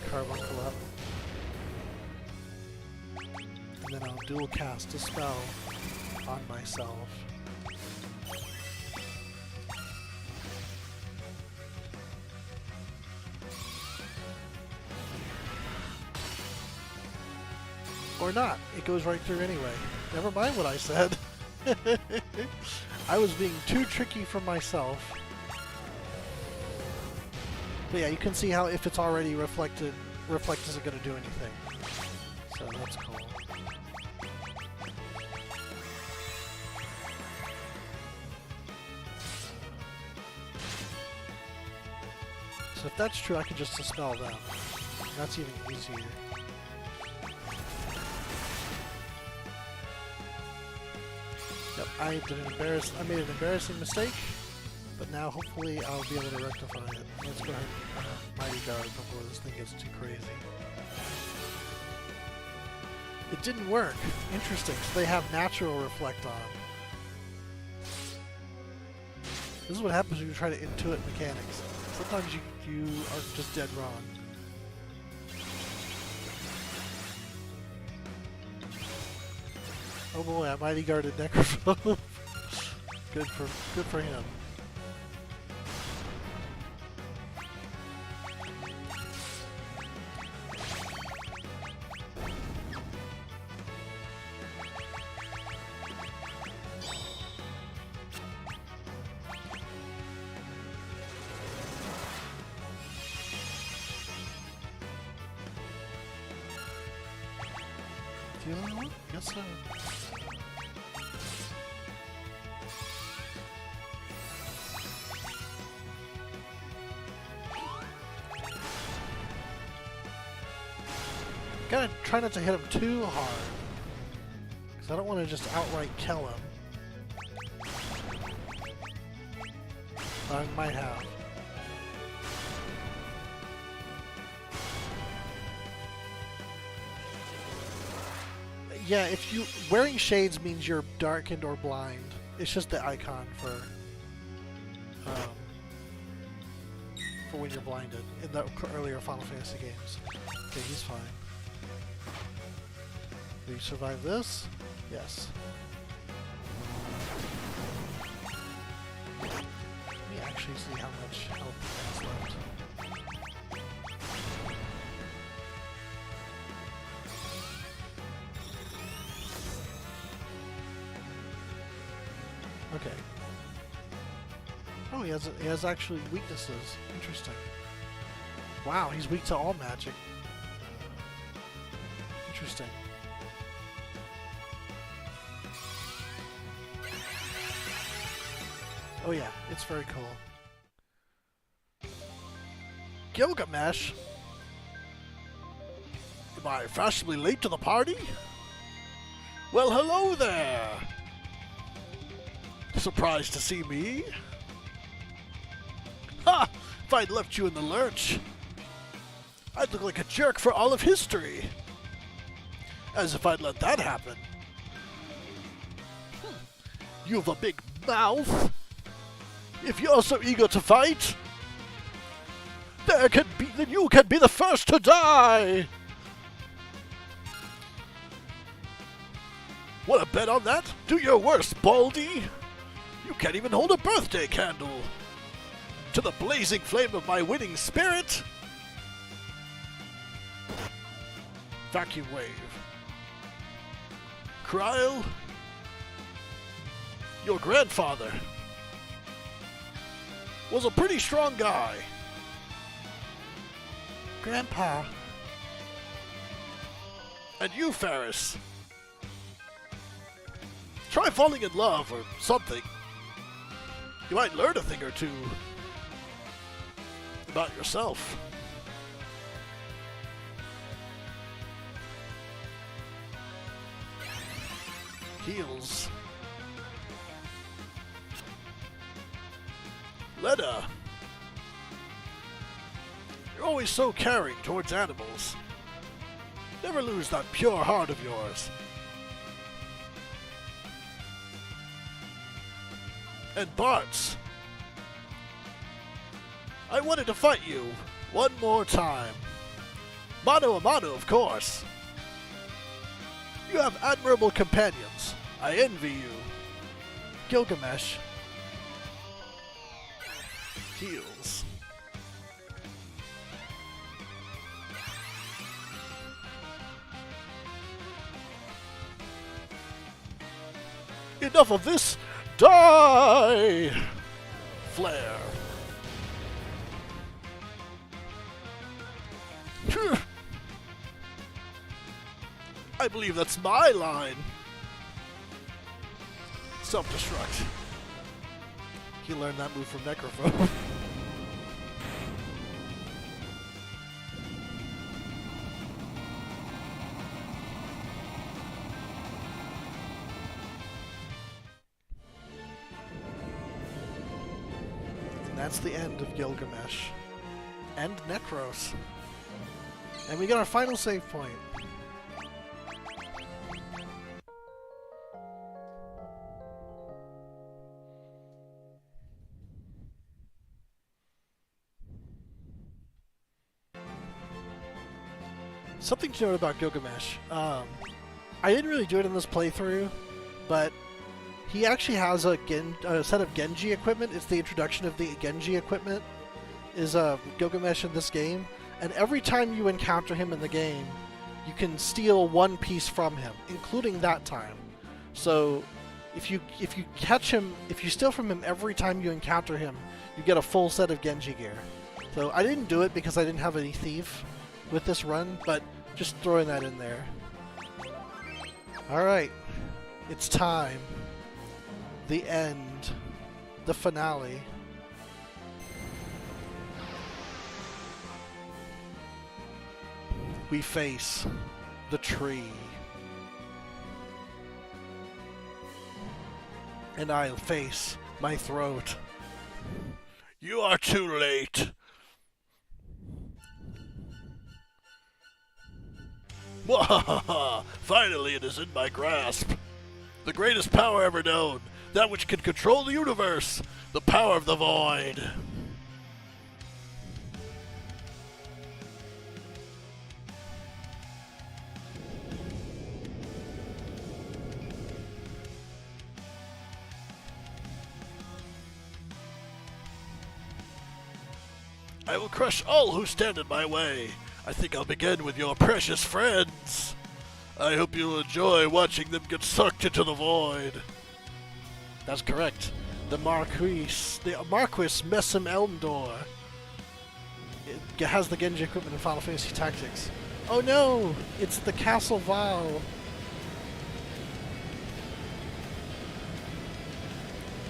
Carbuncle up. And then I'll dual cast a spell on myself. Or not. It goes right through anyway. Never mind what I said. I was being too tricky for myself. But yeah, you can see how if it's already reflected, reflect isn't going to do anything. So that's cool. So if that's true, I can just dispel them. That's even easier. Yep, I made an embarrassing mistake, but now hopefully I'll be able to rectify it. Let's go ahead and Mighty Guard before this thing gets too crazy. It didn't work. Interesting. So they have natural reflect on. This is what happens when you try to intuit mechanics. Sometimes you are just dead wrong. Oh boy, I mighty guarded Necrophobe. Good for him. Feeling one? Guess so. Gotta try not to hit him too hard, because I don't want to just outright kill him. I might have. Yeah, if you wearing shades means you're darkened or blind. It's just the icon for when you're blinded in the earlier Final Fantasy games. Okay, he's fine. Do you survive this? Yes. Let me actually see how much health he has left. Okay. Oh, he has actually weaknesses. Interesting. Wow, he's weak to all magic. Interesting. Oh yeah, it's very cool. Gilgamesh? Am I fashionably late to the party? Well, hello there! Surprised to see me? Ha! If I'd left you in the lurch, I'd look like a jerk for all of history. As if I'd let that happen. You have a big mouth. If you're so eager to fight, then you can be the first to die! Want to bet on that? Do your worst, Baldy! You can't even hold a birthday candle! To the blazing flame of my winning spirit! Vacuum wave. Kryl, your grandfather was a pretty strong guy. Grandpa. And you, Ferris. Try falling in love or something. You might learn a thing or two about yourself. Heals. Leda. You're always so caring towards animals. Never lose that pure heart of yours. And Bart's. I wanted to fight you one more time. Mano a mano, of course. You have admirable companions. I envy you. Gilgamesh. Heals. Enough of this! Die! Flare. I believe that's my line. Self-destruct. He learned that move from Necrophobe. And that's the end of Gilgamesh. And Necros. And we got our final save point. Something to note about Gilgamesh. I didn't really do it in this playthrough, but he actually has a set of Genji equipment. It's the introduction of the Genji equipment, is Gilgamesh in this game. And every time you encounter him in the game, you can steal one piece from him, including that time. So if you catch him, if you steal from him every time you encounter him, you get a full set of Genji gear. So I didn't do it because I didn't have any thief with this run, but just throwing that in there. Alright, it's time. The end. The finale. We face the tree. And I'll face my throat. You are too late. Finally, it is in my grasp. The greatest power ever known. That which can control the universe. The power of the void. I will crush all who stand in my way. I think I'll begin with your precious friends. I hope you'll enjoy watching them get sucked into the void. That's correct. The Marquis Messam Elmdor. It has the Genji equipment in Final Fantasy Tactics. Oh no! It's the Castle Vile.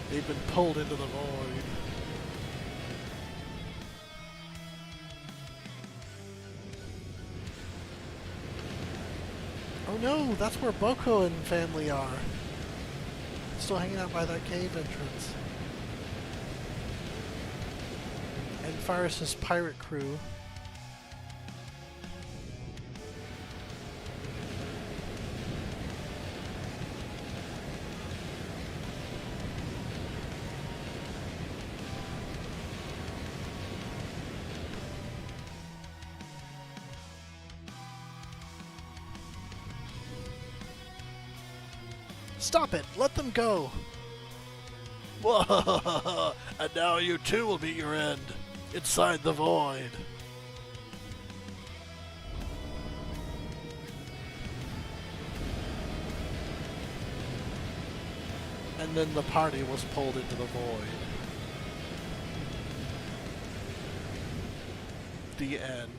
They've been pulled into the void. Oh no, that's where Boko and family are. Still hanging out by that cave entrance. And Faris' pirate crew. Stop it! Let them go! And now you too will meet your end, inside the void. And then the party was pulled into the void. The end.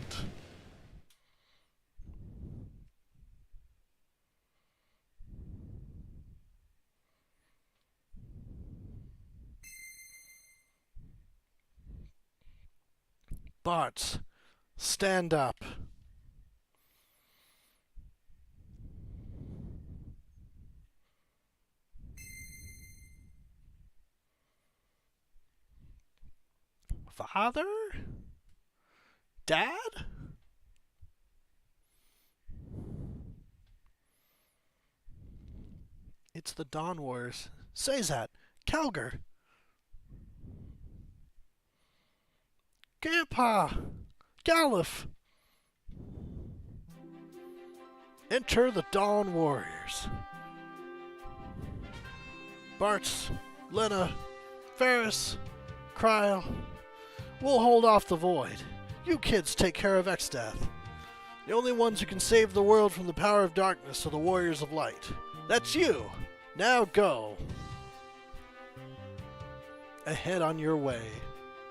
Bart, stand up. Father? Dad? It's the Dawn Wars. Sazat, Calgar. Grandpa! Galif! Enter the Dawn Warriors. Bartz, Lena, Ferris, Cryle. We'll hold off the Void. You kids take care of Exdeath. The only ones who can save the world from the power of darkness are the Warriors of Light. That's you! Now go! Ahead on your way.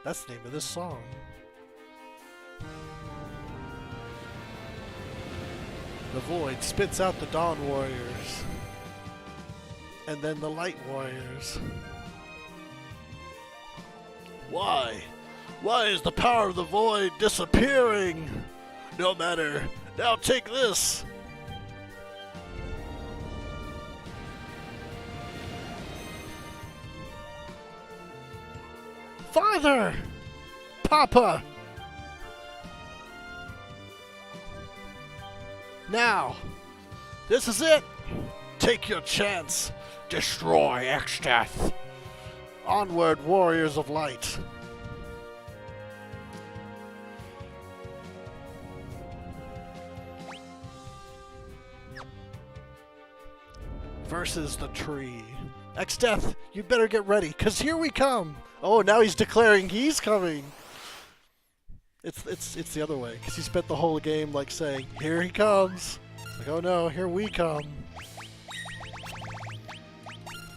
That's the name of this song. The Void spits out the Dawn Warriors. And then the Light Warriors. Why? Why is the power of the Void disappearing? No matter. Now take this! Father! Papa! Now! This is it! Take your chance! Destroy Exdeath! Onward, Warriors of Light! Versus the tree. Exdeath, you better get ready, 'cause here we come! Oh, now he's declaring he's coming! It's the other way, because he spent the whole game like saying, here he comes! Like, oh no, here we come.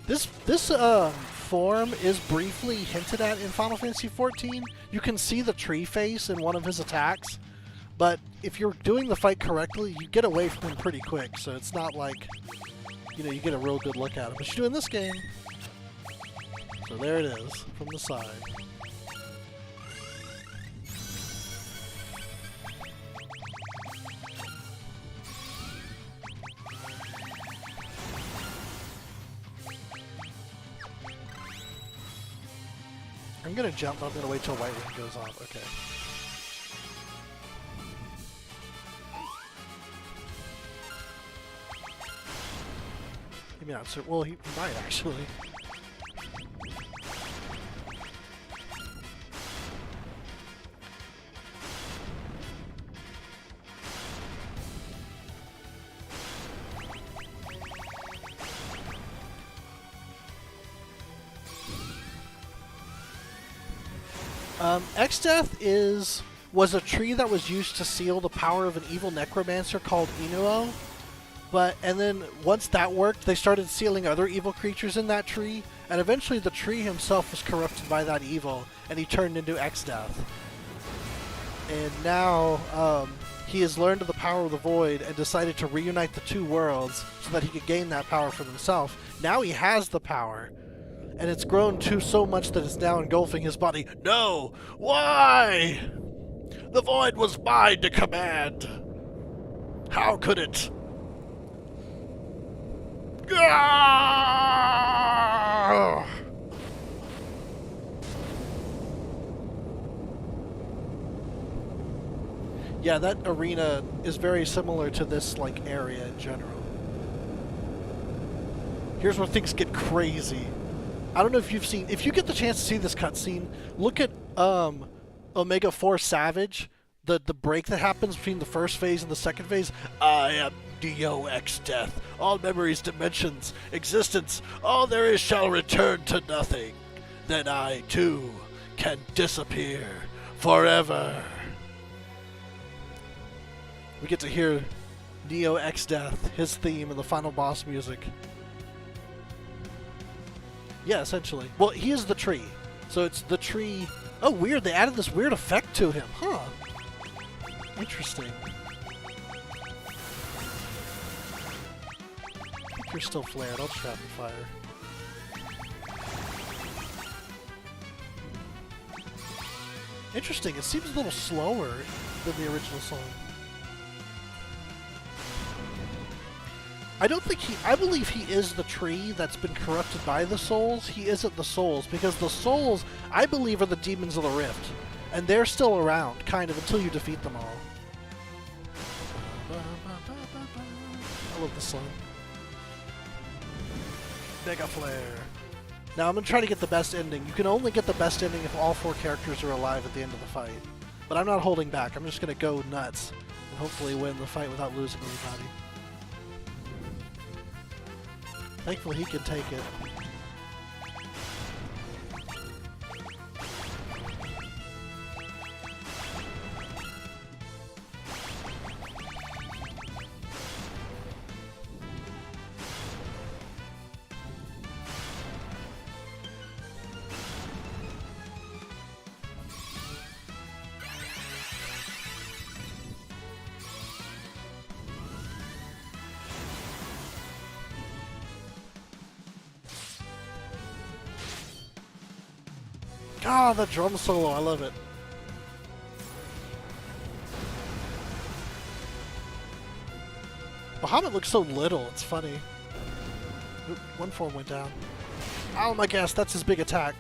This form is briefly hinted at in Final Fantasy XIV. You can see the tree face in one of his attacks, but if you're doing the fight correctly, you get away from him pretty quick, so it's not like, you know, you get a real good look at him. But you do in this game. So there it is, from the side. I'm gonna jump, but I'm gonna wait till White Ring goes off. Okay. Maybe not. Well, he might actually. Exdeath was a tree that was used to seal the power of an evil necromancer called Inuo. And then once that worked, they started sealing other evil creatures in that tree, and eventually the tree himself was corrupted by that evil, and he turned into Exdeath. And now he has learned of the power of the Void and decided to reunite the two worlds so that he could gain that power for himself. Now he has the power. And it's grown to so much that it's now engulfing his body. No! Why? The Void was mine to command. How could it? Gah! Yeah, that arena is very similar to this like area in general. Here's where things get crazy. I don't know if you've seen... If you get the chance to see this cutscene, look at Omega 4 Savage, the break that happens between the first phase and the second phase. I am Neo Exdeath. All memories, dimensions, existence, all there is shall return to nothing. Then I, too, can disappear forever. We get to hear Neo Exdeath, his theme, and the final boss music. Yeah, essentially. Well, he is the tree. So it's the tree... Oh, weird. They added this weird effect to him. Huh. Interesting. You're still flared. I'll trap and fire. Interesting, it seems a little slower than the original song. I believe he is the tree that's been corrupted by the souls. He isn't the souls, because the souls, I believe, are the demons of the Rift. And they're still around, kind of, until you defeat them all. I love this song. Mega Flare. Now I'm going to try to get the best ending. You can only get the best ending if all 4 characters are alive at the end of the fight. But I'm not holding back. I'm just going to go nuts and hopefully win the fight without losing anybody. Thankfully he can take it. Ah, the drum solo, I love it. Bahamut looks so little, it's funny. Oop, one form went down. Oh my gosh, that's his big attack.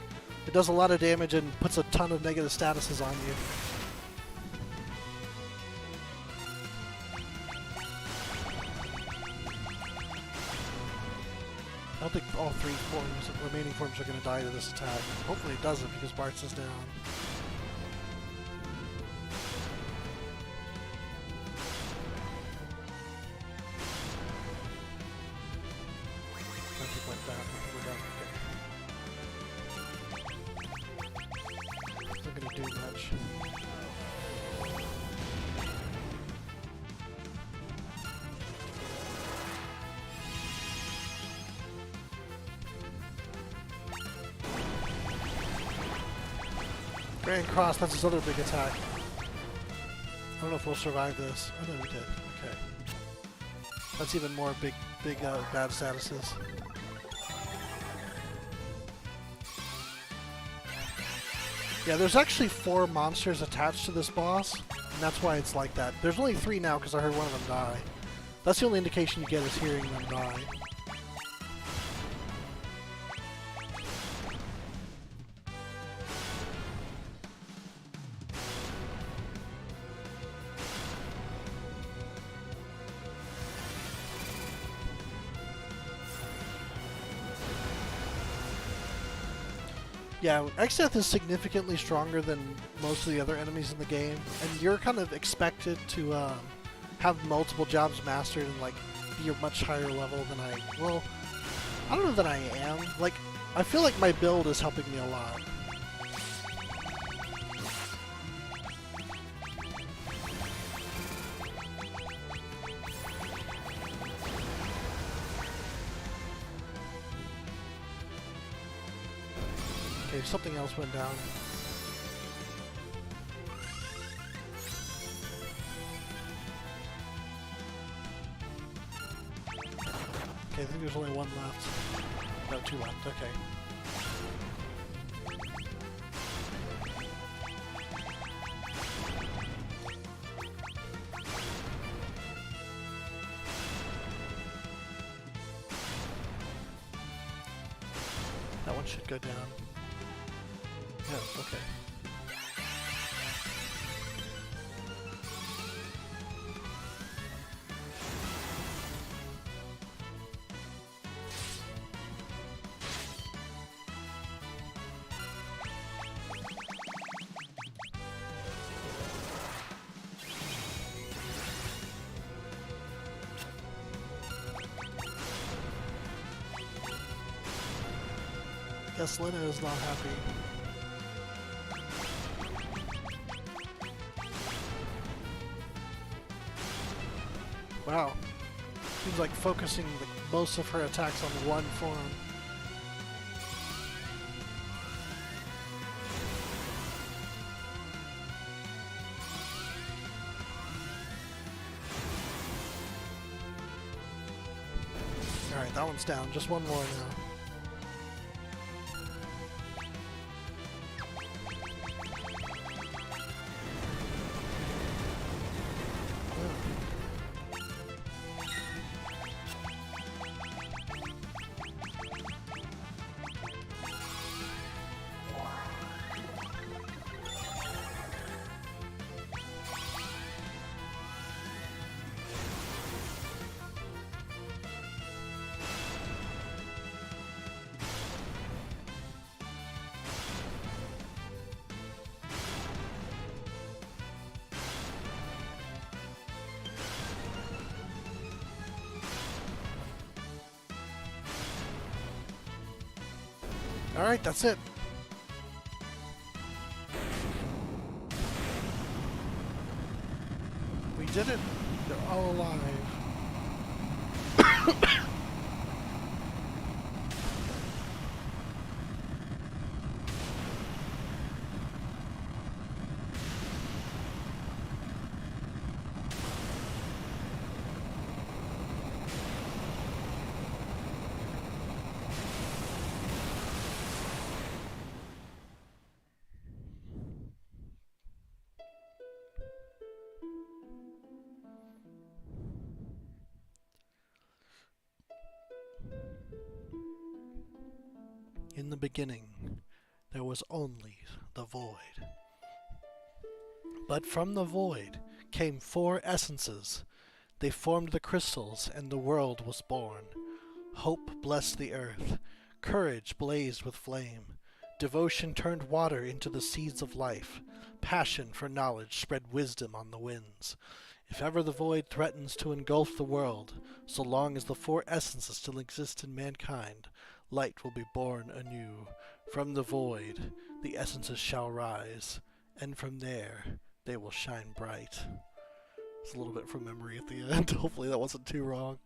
It does a lot of damage and puts a ton of negative statuses on you. I don't think all 3 remaining forms are going to die to this attack. Hopefully it doesn't, because Bartz is down. I think went down. We're done. Okay. Not going to do much. Grand Cross, that's his other big attack. I don't know if we'll survive this. Oh no, we did. Okay. That's even more big bad statuses. Yeah, there's actually 4 monsters attached to this boss, and that's why it's like that. There's only 3 now because I heard one of them die. That's the only indication you get is hearing them die. Yeah, Exdeath is significantly stronger than most of the other enemies in the game, and you're kind of expected to have multiple jobs mastered and like be a much higher level than I don't know that I am. Like, I feel like my build is helping me a lot. Okay, something else went down. Okay, I think there's only 1 left. No, 2 left, okay. That one should go down. No, okay. Guess Lena is not happy. Wow. Seems like focusing most of her attacks on 1 form. Alright, that one's down. Just 1 more now. Alright, that's it. We did it. They're all alive. In the beginning, there was only the void. But from the void came 4 essences. They formed the crystals, and the world was born. Hope blessed the earth. Courage blazed with flame. Devotion turned water into the seeds of life. Passion for knowledge spread wisdom on the winds. If ever the void threatens to engulf the world, so long as the 4 essences still exist in mankind, light will be born anew. From the void, the essences shall rise, and from there, they will shine bright. It's a little bit from memory at the end. Hopefully that wasn't too wrong.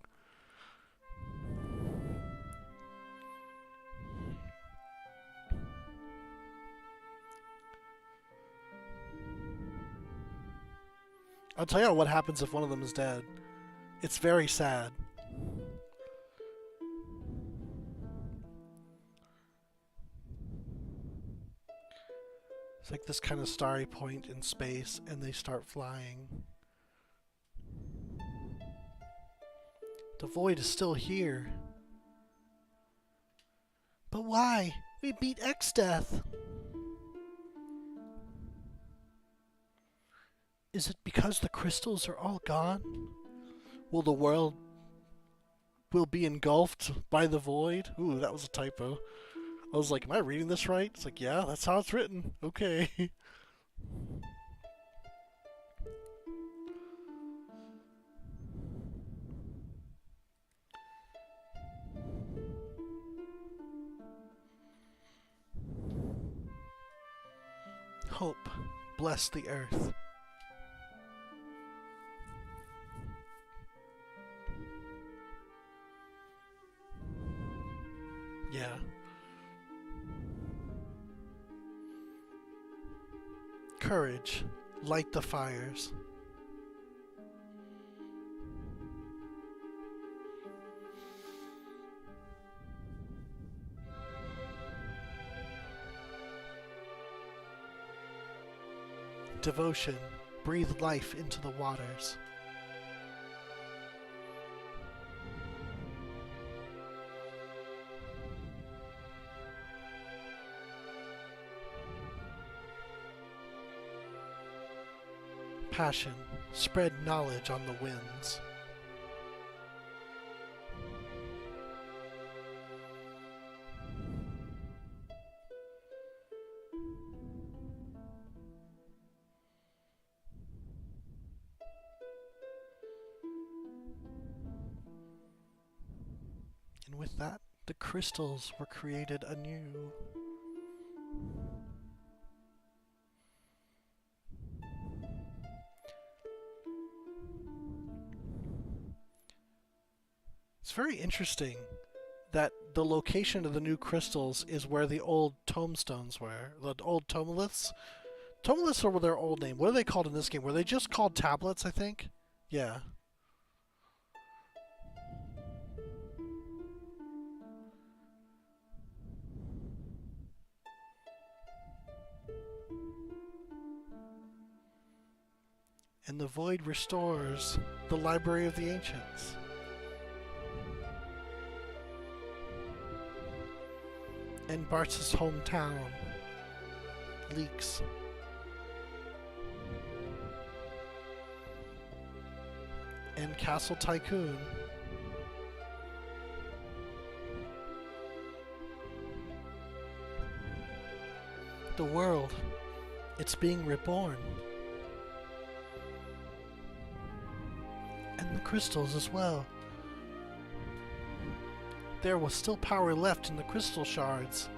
I'll tell you what happens if one of them is dead. It's very sad. It's like this kind of starry point in space, and they start flying. The void is still here. But why? We beat X-Death! Is it because the crystals are all gone? Will the world be engulfed by the void? Ooh, that was a typo. I was like, am I reading this right? It's like, yeah, that's how it's written. Okay. Hope bless the earth. Yeah. Courage, light the fires. Devotion, breathe life into the waters. Passion, spread knowledge on the winds. And with that, the crystals were created anew. It's very interesting that the location of the new crystals is where the old tomestones were. The old tomoliths. Tomoliths are their old name. What are they called in this game? Were they just called tablets, I think? Yeah. And the void restores the Library of the Ancients. And Bartz's hometown leaks. And Castle Tycoon. The world, it's being reborn. And the crystals as well. There was still power left in the crystal shards.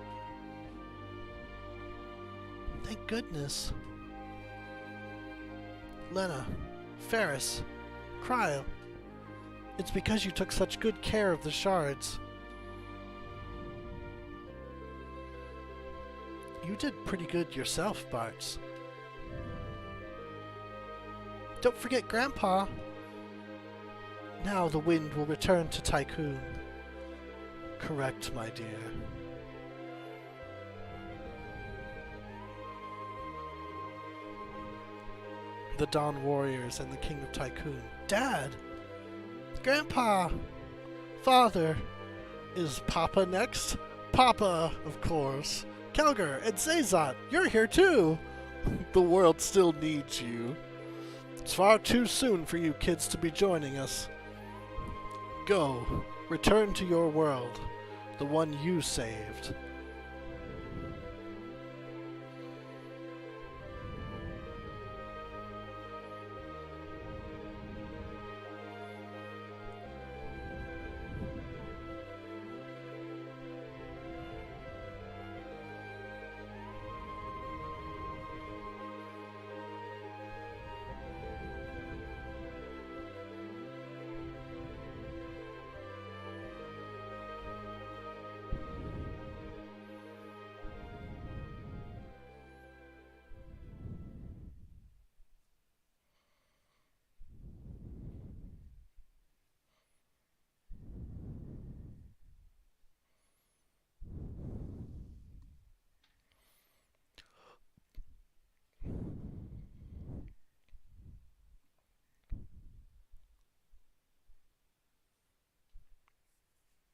goodness. Lena, Ferris, Cryo. It's because you took such good care of the shards. You did pretty good yourself, Bartz. Don't forget Grandpa. Now the wind will return to Tycoon. Correct, my dear. The Dawn Warriors and the King of Tycoon. Dad! Grandpa! Father! Is Papa next? Papa, of course. Kelger and Zazat, you're here too! The world still needs you. It's far too soon for you kids to be joining us. Go, return to your world, the one you saved.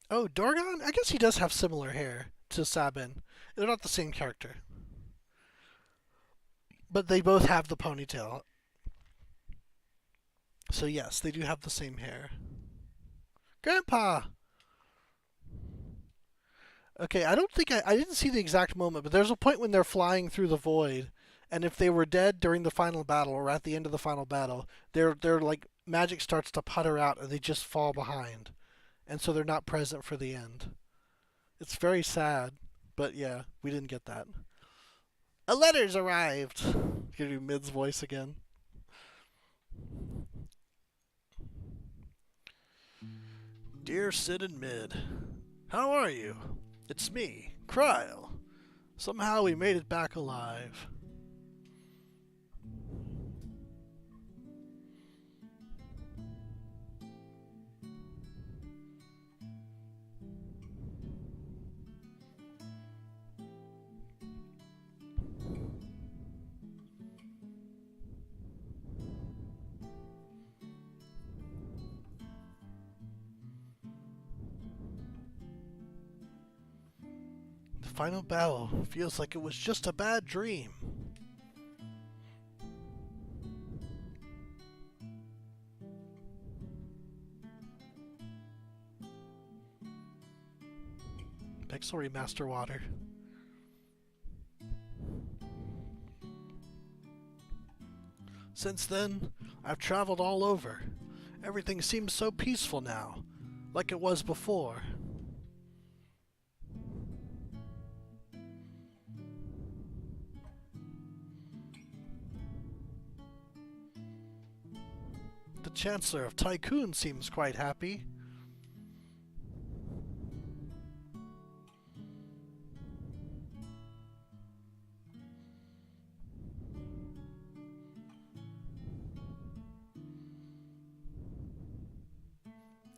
Oh, Dorgon? I guess he does have similar hair to Sabin. They're not the same character. But they both have the ponytail. So yes, they do have the same hair. Grandpa! Okay, I don't think I didn't see the exact moment, but there's a point when they're flying through the void, and if they were dead during the final battle or at the end of the final battle, their like magic starts to putter out and they just fall behind. And so they're not present for the end. It's very sad, but yeah, we didn't get that. A letter's arrived! Give you Mid's voice again. Dear Sid and Mid, how are you? It's me, Cryle. Somehow we made it back alive. The final battle feels like it was just a bad dream. Pixel Remaster Water. Since then, I've traveled all over. Everything seems so peaceful now, like it was before. The Chancellor of Tycoon seems quite happy.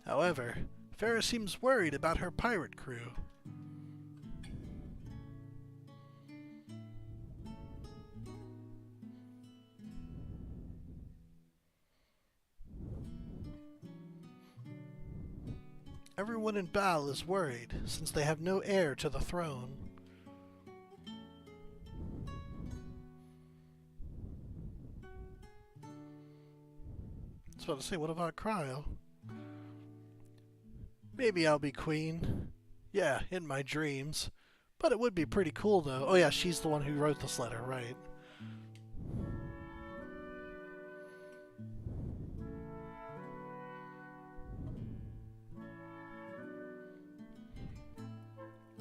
However, Farah seems worried about her pirate crew. Everyone in Bal is worried, since they have no heir to the throne. I was about to say, what about Cryo? Maybe I'll be queen. Yeah, in my dreams. But it would be pretty cool, though. Oh yeah, she's the one who wrote this letter, right?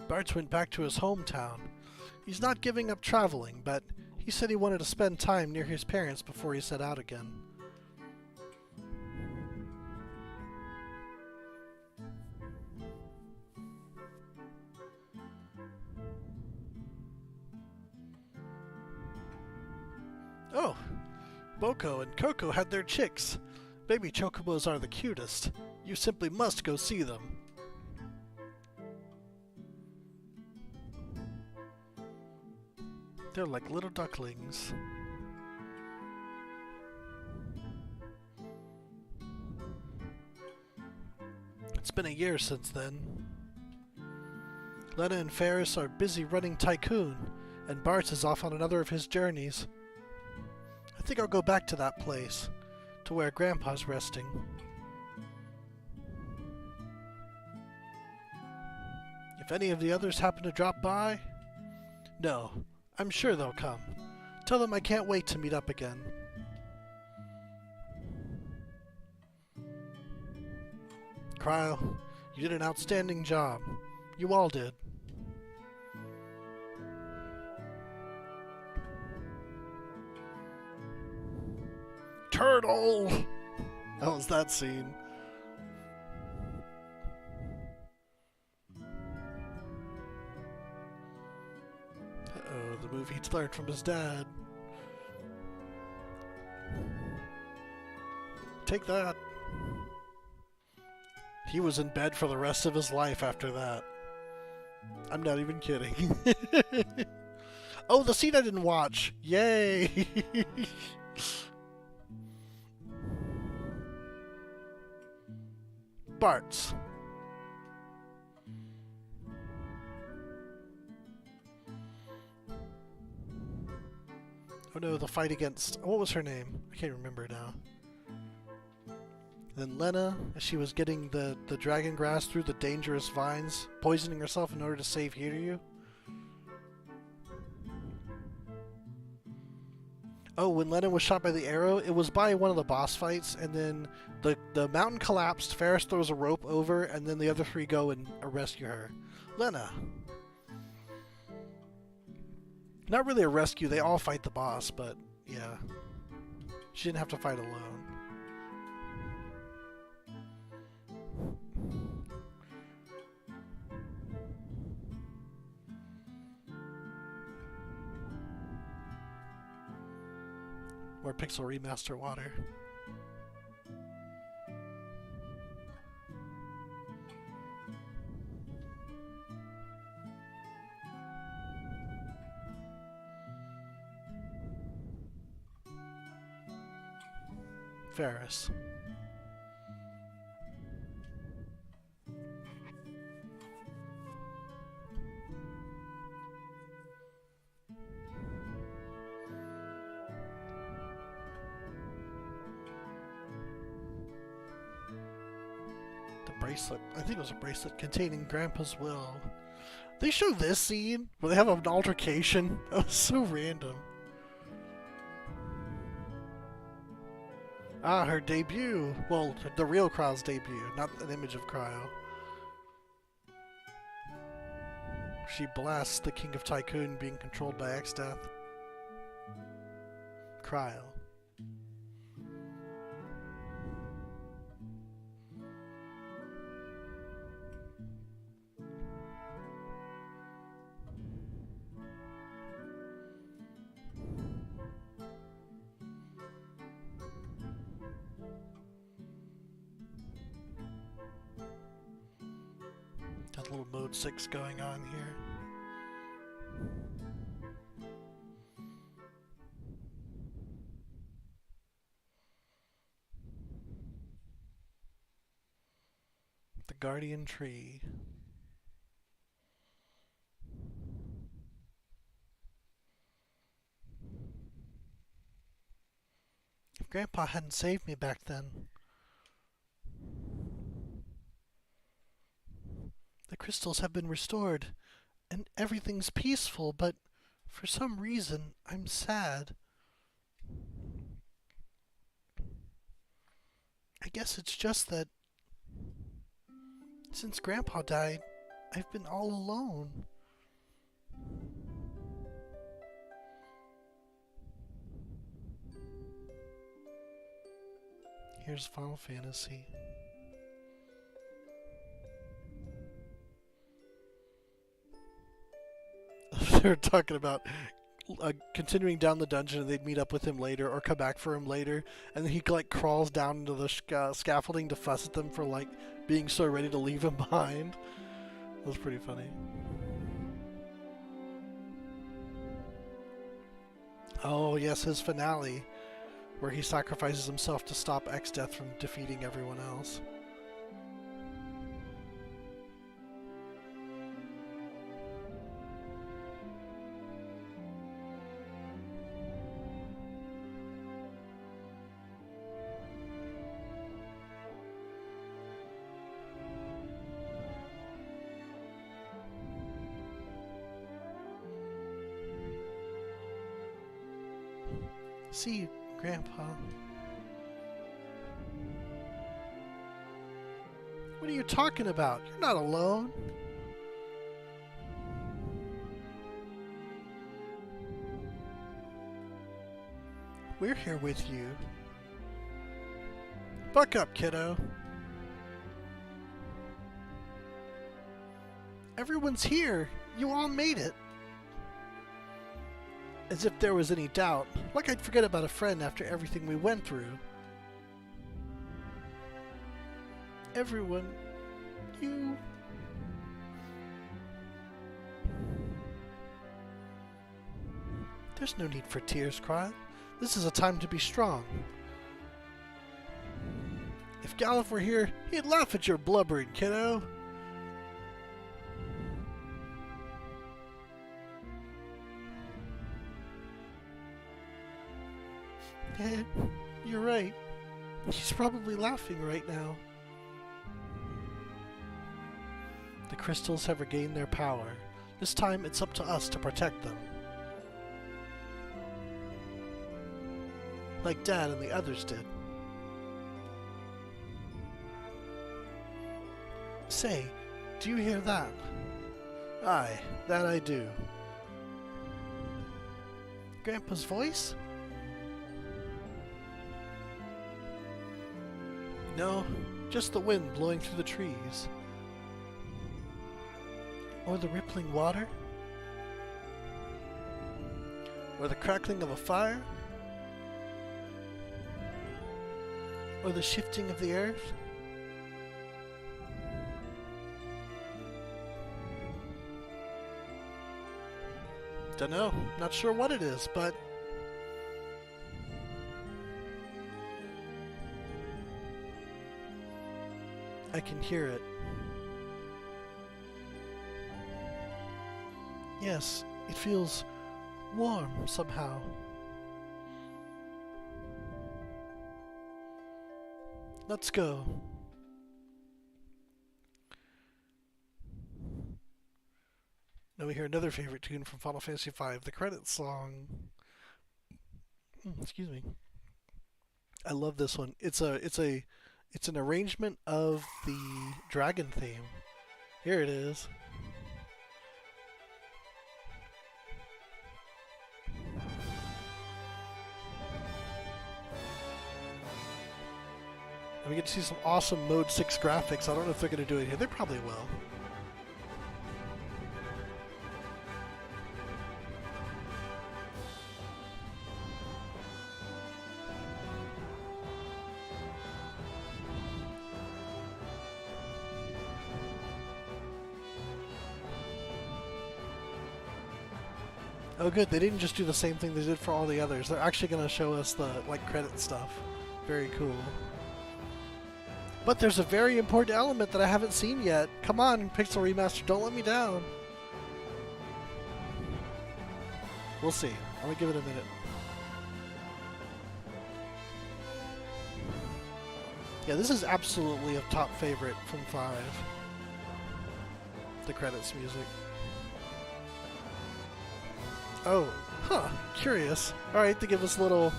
Bartz went back to his hometown. He's not giving up traveling, but He said he wanted to spend time near his parents before he set out again. Oh, Boko and Coco had their chicks. Baby chocobos are the cutest. You simply must go see them. They're like little ducklings. It's been a year since then. Lena and Ferris are busy running Tycoon, and Bart is off on another of his journeys. I think I'll go back to that place, to where Grandpa's resting. If any of the others happen to drop by, no, I'm sure they'll come. Tell them I can't wait to meet up again. Cryle, you did an outstanding job. You all did. Turtle! That was that scene. Uh-oh, the movie he'd learned from his dad. Take that. He was in bed for the rest of his life after that. I'm not even kidding. Oh, the scene I didn't watch. Yay! Bart's. Oh no, the fight against... What was her name? I can't remember now. Then Lena, as she was getting the dragon grass through the dangerous vines, poisoning herself in order to save Hiryu. Oh, when Lena was shot by the arrow, it was by one of the boss fights, and then the mountain collapsed, Ferris throws a rope over, and then the other three go and rescue her. Lena. Not really a rescue, they all fight the boss, but yeah. She didn't have to fight alone. More Pixel Remaster water. Ferris. Bracelet. I think it was a bracelet containing Grandpa's will. They show this scene where they have an altercation. That was so random. Ah, her debut. Well, the real Cryle's debut, not an image of Cryle. She blasts the King of Tycoon being controlled by X-Death. Cryle. Got a little mode 6 going on here. The Guardian Tree. If Grandpa hadn't saved me back then, the crystals have been restored, and everything's peaceful, but for some reason, I'm sad. I guess it's just that since Grandpa died, I've been all alone. Here's Final Fantasy. They're talking about continuing down the dungeon, and they'd meet up with him later or come back for him later, and then he like crawls down into the scaffolding to fuss at them for like being so ready to leave him behind. That was pretty funny. Oh yes, his finale, where he sacrifices himself to stop X-Death from defeating everyone else. See you, Grandpa. What are you talking about? You're not alone. We're here with you. Buck up, kiddo. Everyone's here. You all made it. As if there was any doubt. Like I'd forget about a friend after everything we went through. Everyone, you... There's no need for tears, Cry. This is a time to be strong. If Galuf were here, he'd laugh at your blubbering, kiddo. You're right. He's probably laughing right now. The crystals have regained their power. This time it's up to us to protect them. Like Dad and the others did. Say, do you hear that? Aye, that I do. Grandpa's voice? No, just the wind blowing through the trees. Or the rippling water? Or the crackling of a fire? Or the shifting of the earth? Dunno, not sure what it is, but... I can hear it. Yes, it feels warm somehow. Let's go. Now we hear another favorite tune from Final Fantasy V, the credits song. Excuse me. I love this one. It's an arrangement of the dragon theme. Here it is. And we get to see some awesome Mode 6 graphics. I don't know if they're going to do it here. They probably will. Oh good, they didn't just do the same thing they did for all the others. They're actually going to show us the credit stuff. Very cool. But there's a very important element that I haven't seen yet. Come on, Pixel Remaster, don't let me down. We'll see. I'm going to give it a minute. Yeah, this is absolutely a top favorite from 5. The credits music. Oh, huh, curious. Alright, they give us little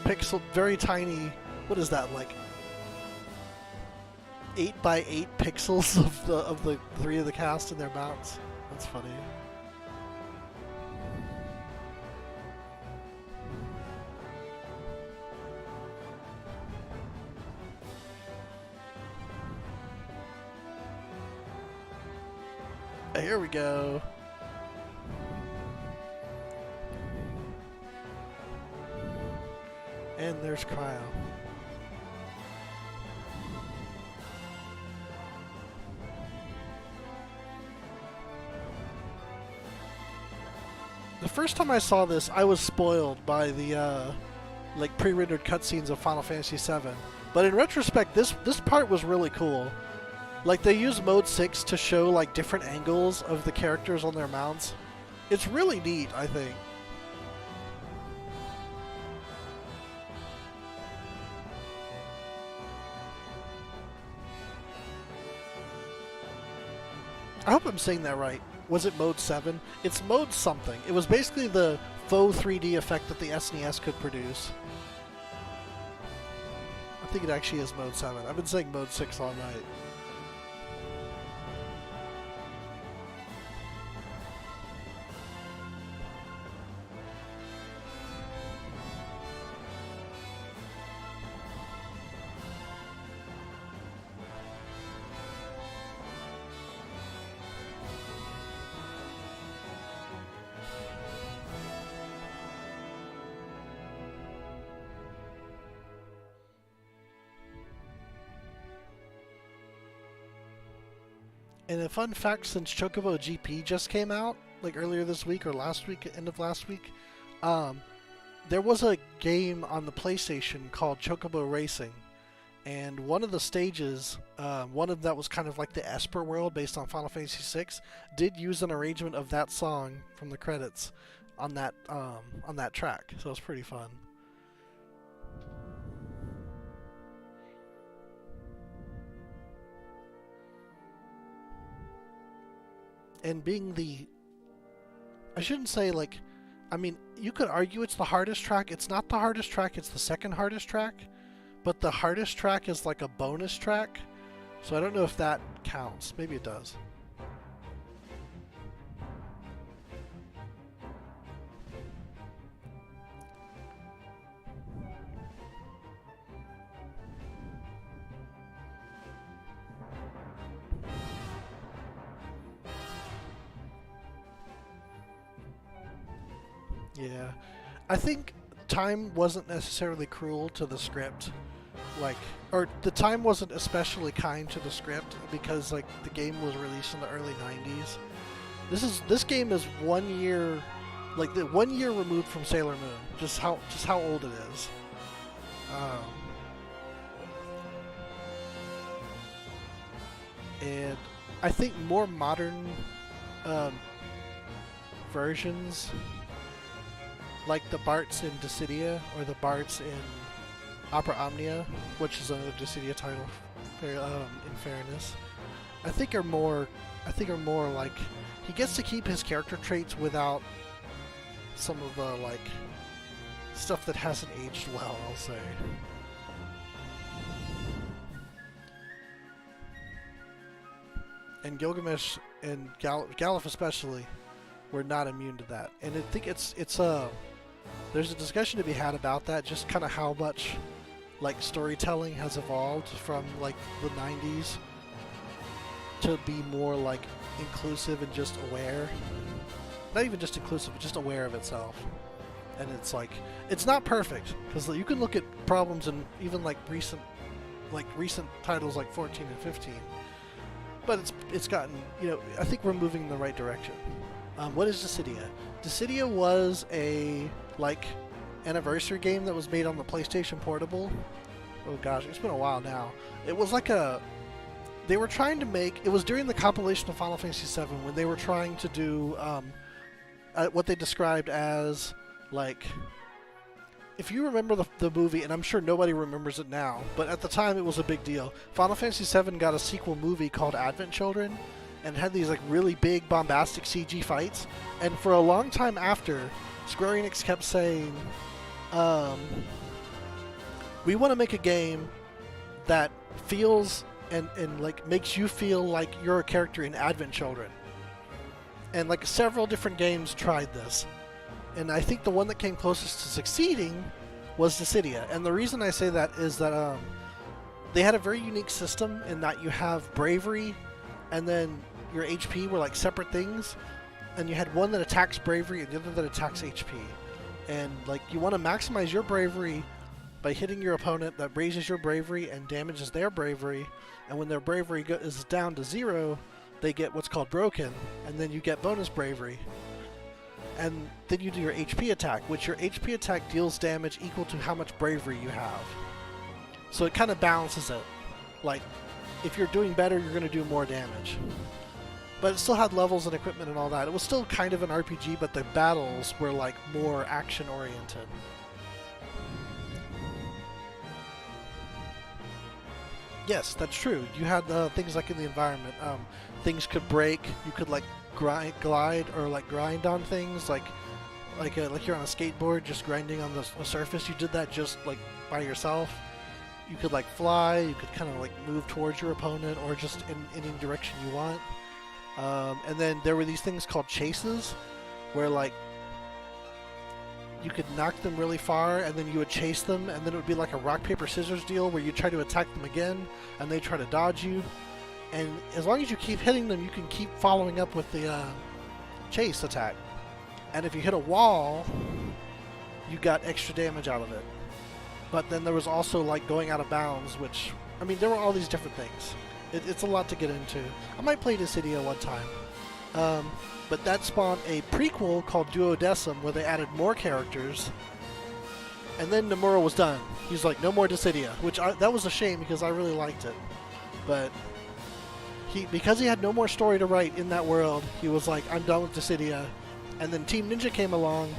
pixel, very tiny, what is that, like 8x8 pixels of the 3 of the cast and their mounts. That's funny. Here we go. And there's Cryo. The first time I saw this, I was spoiled by the like pre-rendered cutscenes of Final Fantasy VII. But in retrospect, this part was really cool. Like they use Mode 6 to show like different angles of the characters on their mounts. It's really neat, I think. I hope I'm saying that right. Was it Mode 7? It's Mode something. It was basically the faux 3D effect that the SNES could produce. I think it actually is Mode 7. I've been saying Mode 6 all night. And a fun fact, since Chocobo GP just came out, like earlier this week or last week, end of last week, there was a game on the PlayStation called Chocobo Racing. And one of the stages, one of that was kind of like the Esper world based on Final Fantasy VI, did use an arrangement of that song from the credits on that track. So it was pretty fun. And being the... I shouldn't say, like... I mean, you could argue it's the hardest track. It's not the hardest track, it's the second hardest track. But the hardest track is like a bonus track. So I don't know if that counts. Maybe it does. Yeah, I think time wasn't necessarily cruel to the script, like, or the time wasn't especially kind to the script because like the game was released in the early '90s. This game is 1 year, like the 1 year removed from Sailor Moon. Just how old it is. And I think more modern versions, like the Barts in Dissidia or the Barts in Opera Omnia, which is another Dissidia title, in fairness, I think are more like he gets to keep his character traits without some of the like stuff that hasn't aged well, I'll say. And Gilgamesh and Galuf especially were not immune to that. And I think there's a discussion to be had about that, just kind of how much like storytelling has evolved from like the 90s to be more like inclusive and just aware. Not even just inclusive, but just aware of itself. And it's like, it's not perfect, because you can look at problems in even like recent titles like 14 and 15. But it's gotten, I think we're moving in the right direction. What is Dissidia? Dissidia was a like anniversary game that was made on the PlayStation Portable. Oh gosh, it's been a while now. It was like they were trying to make, it was during the compilation of Final Fantasy VII when they were trying to do what they described as like, if you remember the movie, and I'm sure nobody remembers it now, but at the time it was a big deal. Final Fantasy VII got a sequel movie called Advent Children, and had these like really big bombastic CG fights. And for a long time after, Square Enix kept saying, we want to make a game that feels and like makes you feel like you're a character in Advent Children. And like several different games tried this. And I think the one that came closest to succeeding was Dissidia. And the reason I say that is that they had a very unique system in that you have bravery, and then your HP were like separate things, and you had one that attacks bravery and the other that attacks HP. And like you want to maximize your bravery by hitting your opponent that raises your bravery and damages their bravery, and when their bravery is down to 0, they get what's called broken, and then you get bonus bravery. And then you do your HP attack, which your HP attack deals damage equal to how much bravery you have. So it kind of balances it. Like, if you're doing better, you're going to do more damage. But it still had levels and equipment and all that. It was still kind of an RPG, but the battles were like more action-oriented. Yes, that's true. You had things like in the environment. Things could break. You could like glide or like grind on things, like you're on a skateboard just grinding on the surface. You did that just like by yourself. You could like fly. You could kind of like move towards your opponent or just in any direction you want. And then there were these things called chases, where like you could knock them really far, and then you would chase them, and then it would be like a rock paper scissors deal where you try to attack them again, and they try to dodge you. And as long as you keep hitting them, you can keep following up with the chase attack. And if you hit a wall, you got extra damage out of it. But then there was also like going out of bounds, which, I mean, there were all these different things. It's a lot to get into. I might play Dissidia one time. But that spawned a prequel called Duodecim, where they added more characters. And then Nomura was done. He's like, no more Dissidia, which that was a shame because I really liked it. But because he had no more story to write in that world, he was like, I'm done with Dissidia. And then Team Ninja came along,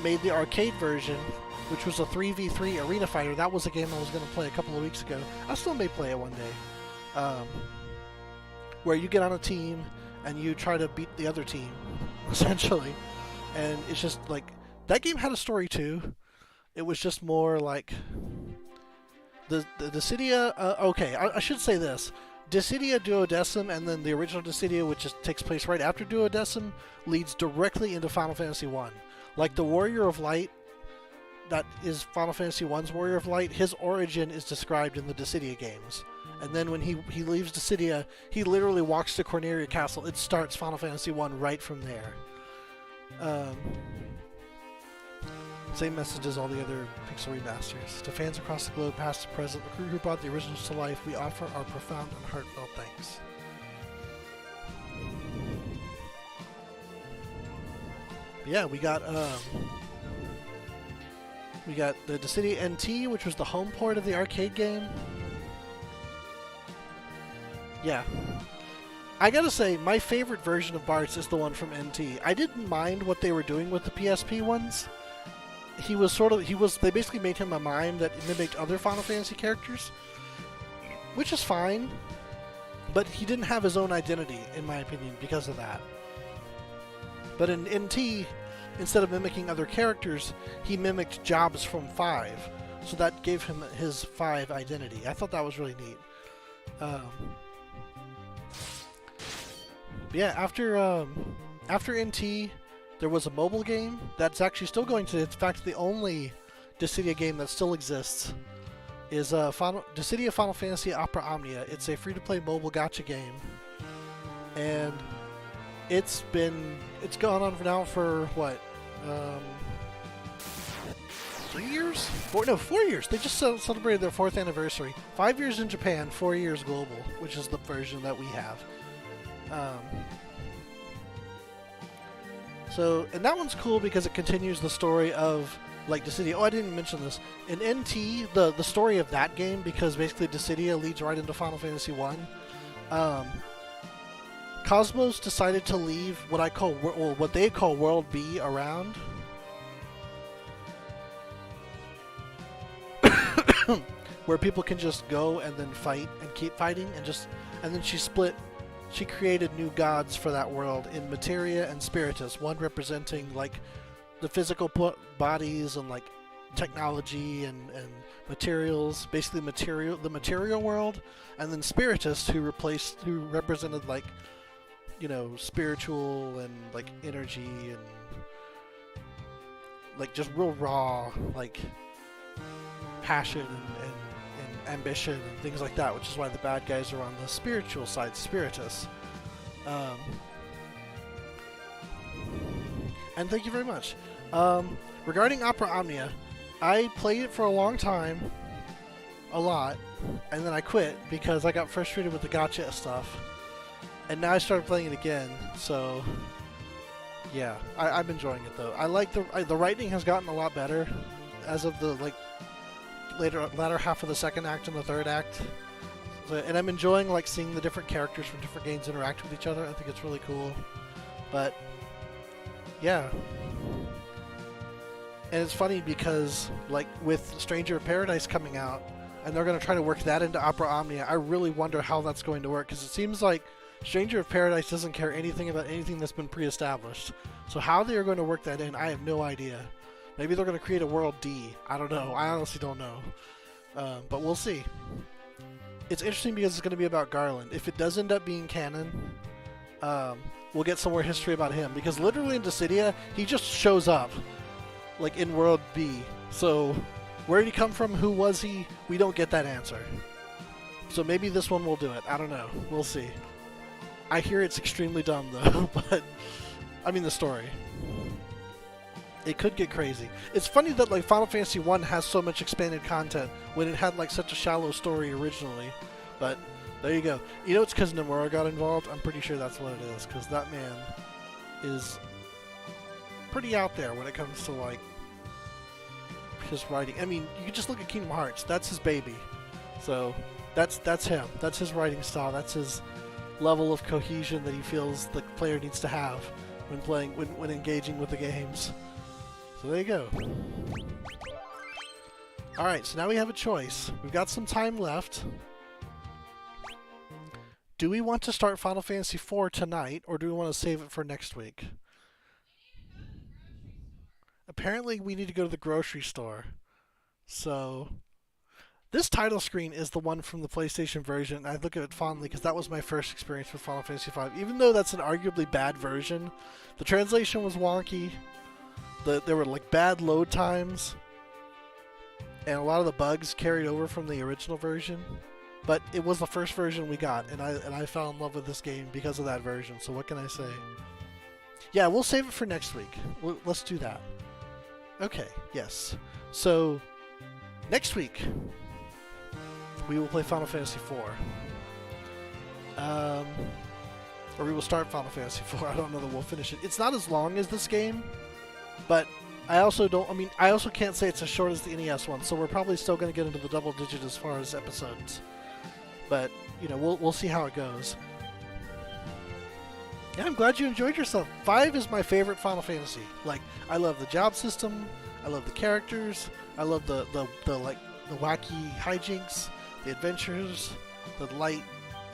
made the arcade version, which was a 3v3 arena fighter. That was a game I was going to play a couple of weeks ago. I still may play it one day. Where you get on a team and you try to beat the other team, essentially. And it's just like, that game had a story too. It was just more like the Dissidia. Okay, I should say this. Dissidia Duodecim and then the original Dissidia, which takes place right after Duodecim, leads directly into Final Fantasy 1. Like the Warrior of Light, that is Final Fantasy 1's Warrior of Light, his origin is described in the Dissidia games. And then when he leaves Dissidia, he literally walks to Corneria Castle. It starts Final Fantasy 1 right from there. Same message as all the other Pixel remasters. To fans across the globe, past and present, the crew who brought the originals to life, we offer our profound and heartfelt thanks. Yeah, we got the Dissidia NT, which was the home port of the arcade game. Yeah. I gotta say, my favorite version of Bartz is the one from NT. I didn't mind what they were doing with the PSP ones. They basically made him a mime that mimicked other Final Fantasy characters, which is fine, but he didn't have his own identity, in my opinion, because of that. But in NT, instead of mimicking other characters, he mimicked jobs from 5, so that gave him his 5 identity. I thought that was really neat. Yeah, after NT, there was a mobile game that's actually still going to. In fact, the only Dissidia game that still exists is Dissidia Final Fantasy Opera Omnia. It's a free-to-play mobile gacha game, and it's gone on now for what? 3 years? 4 years. They just celebrated their 4th anniversary. 5 years in Japan, 4 years global, which is the version that we have. And that one's cool because it continues the story of, like, Dissidia. Oh, I didn't mention this. In NT, the story of that game, because basically Dissidia leads right into Final Fantasy 1, Cosmos decided to leave what they call World B around. Where people can just go and then fight and keep fighting, and then she created new gods for that world in Materia and Spiritus, one representing like the physical bodies and like technology and materials, basically the material world, and then Spiritus who represented like, you know, spiritual and like energy and like just real raw like passion and ambition and things like that, which is why the bad guys are on the spiritual side, Spiritus. Um, and thank you very much. Regarding Opera Omnia, I played it for a long time, a lot, and then I quit because I got frustrated with the gacha stuff. And now I started playing it again, so yeah, I'm enjoying it though. I like the writing has gotten a lot better as of the latter half of the second act and the third act. So, and I'm enjoying like seeing the different characters from different games interact with each other. I think it's really cool. But yeah. And it's funny because like with Stranger of Paradise coming out and they're going to try to work that into Opera Omnia, I really wonder how that's going to work because it seems like Stranger of Paradise doesn't care anything about anything that's been pre-established. So how they are going to work that in, I have no idea. Maybe they're going to create a World D. I don't know. I honestly don't know. But we'll see. It's interesting because it's going to be about Garland. If it does end up being canon, we'll get some more history about him. Because literally in Dissidia, he just shows up. Like in World B. So where did he come from? Who was he? We don't get that answer. So maybe this one will do it. I don't know. We'll see. I hear it's extremely dumb though, but I mean the story. It could get crazy. It's funny that like Final Fantasy 1 has so much expanded content when it had like such a shallow story originally. But there you go. You know it's because Nomura got involved? I'm pretty sure that's what it is, because that man is pretty out there when it comes to like his writing. I mean, you can just look at Kingdom Hearts. That's his baby. So that's him. That's his writing style. That's his level of cohesion that he feels the player needs to have when playing, when engaging with the games. So there you go. Alright, so now we have a choice. We've got some time left. Do we want to start Final Fantasy IV tonight, or do we want to save it for next week? Apparently we need to go to the grocery store. So this title screen is the one from the PlayStation version, and I look at it fondly because that was my first experience with Final Fantasy V. Even though that's an arguably bad version, the translation was wonky. There were like bad load times, and a lot of the bugs carried over from the original version. But it was the first version we got, and I fell in love with this game because of that version. So what can I say? Yeah, we'll save it for next week. Let's do that. Okay. Yes. So next week we will play Final Fantasy IV. Or we will start Final Fantasy IV. I don't know that we'll finish it. It's not as long as this game. But I also can't say it's as short as the NES one, so we're probably still going to get into the double digit as far as episodes. But, you know, we'll see how it goes. Yeah, I'm glad you enjoyed yourself. 5 is my favorite Final Fantasy. Like, I love the job system, I love the characters, I love the wacky hijinks, the adventures, the light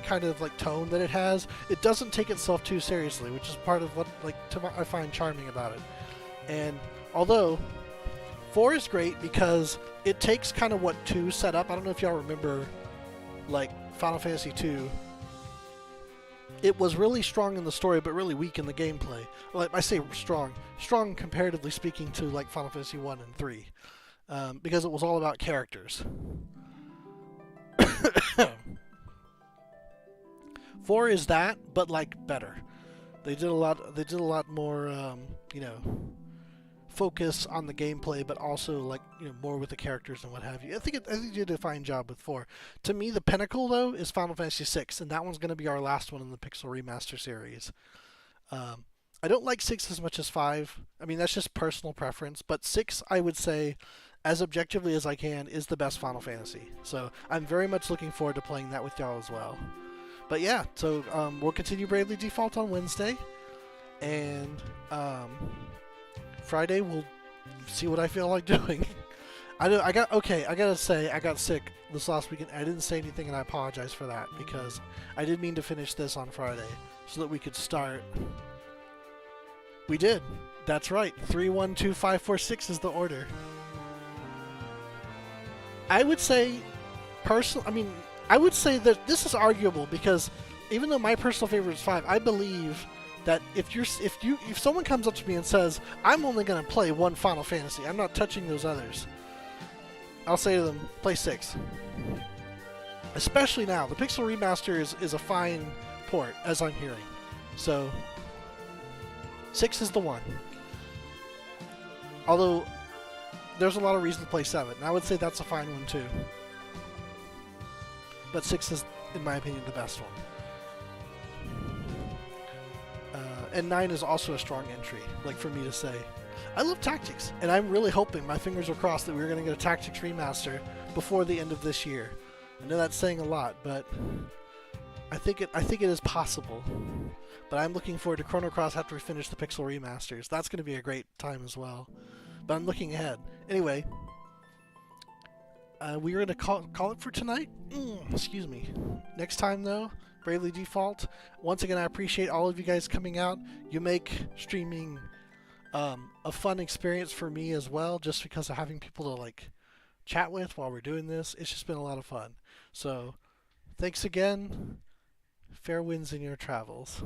kind of like tone that it has. It doesn't take itself too seriously, which is part of what I find charming about it. And although 4 is great because it takes kind of what 2 set up. I don't know if y'all remember like Final Fantasy 2. It was really strong in the story but really weak in the gameplay. Like I say strong comparatively speaking to like Final Fantasy 1 and 3. Because it was all about characters. 4 is that, but like better. They did a lot more you know, focus on the gameplay, but also like, you know, more with the characters and what have you. I think you did a fine job with 4. To me, the pinnacle though is Final Fantasy 6, and that one's going to be our last one in the Pixel Remaster series. I don't like 6 as much as 5. I mean, that's just personal preference, but 6, I would say, as objectively as I can, is the best Final Fantasy. So I'm very much looking forward to playing that with y'all as well. But yeah, so we'll continue Bravely Default on Wednesday, and Friday we'll see what I feel like doing. I gotta say, I got sick this last weekend. I didn't say anything, and I apologize for that, because I did mean to finish this on Friday so that we could start. We did. That's right. 3, 1, 2, 5, 4, 6 is the order. I would say, I would say that this is arguable, because even though my personal favorite is 5, I believe that if someone comes up to me and says, I'm only going to play one Final Fantasy, I'm not touching those others, I'll say to them, play 6. Especially now. The Pixel Remaster is a fine port, as I'm hearing. So 6 is the one. Although there's a lot of reason to play 7. And I would say that's a fine one too. But 6 is, in my opinion, the best one. And 9 is also a strong entry, like for me to say. I love Tactics, and I'm really hoping, my fingers are crossed, that we're going to get a Tactics remaster before the end of this year. I know that's saying a lot, but I think it is possible. But I'm looking forward to Chrono Cross after we finish the Pixel remasters. That's going to be a great time as well. But I'm looking ahead. Anyway, we're going to call it for tonight. Excuse me. Next time, though, Bravely Default. Once again, I appreciate all of you guys coming out. You make streaming a fun experience for me as well, just because of having people to like chat with while we're doing this. It's just been a lot of fun. So, thanks again. Fair winds in your travels.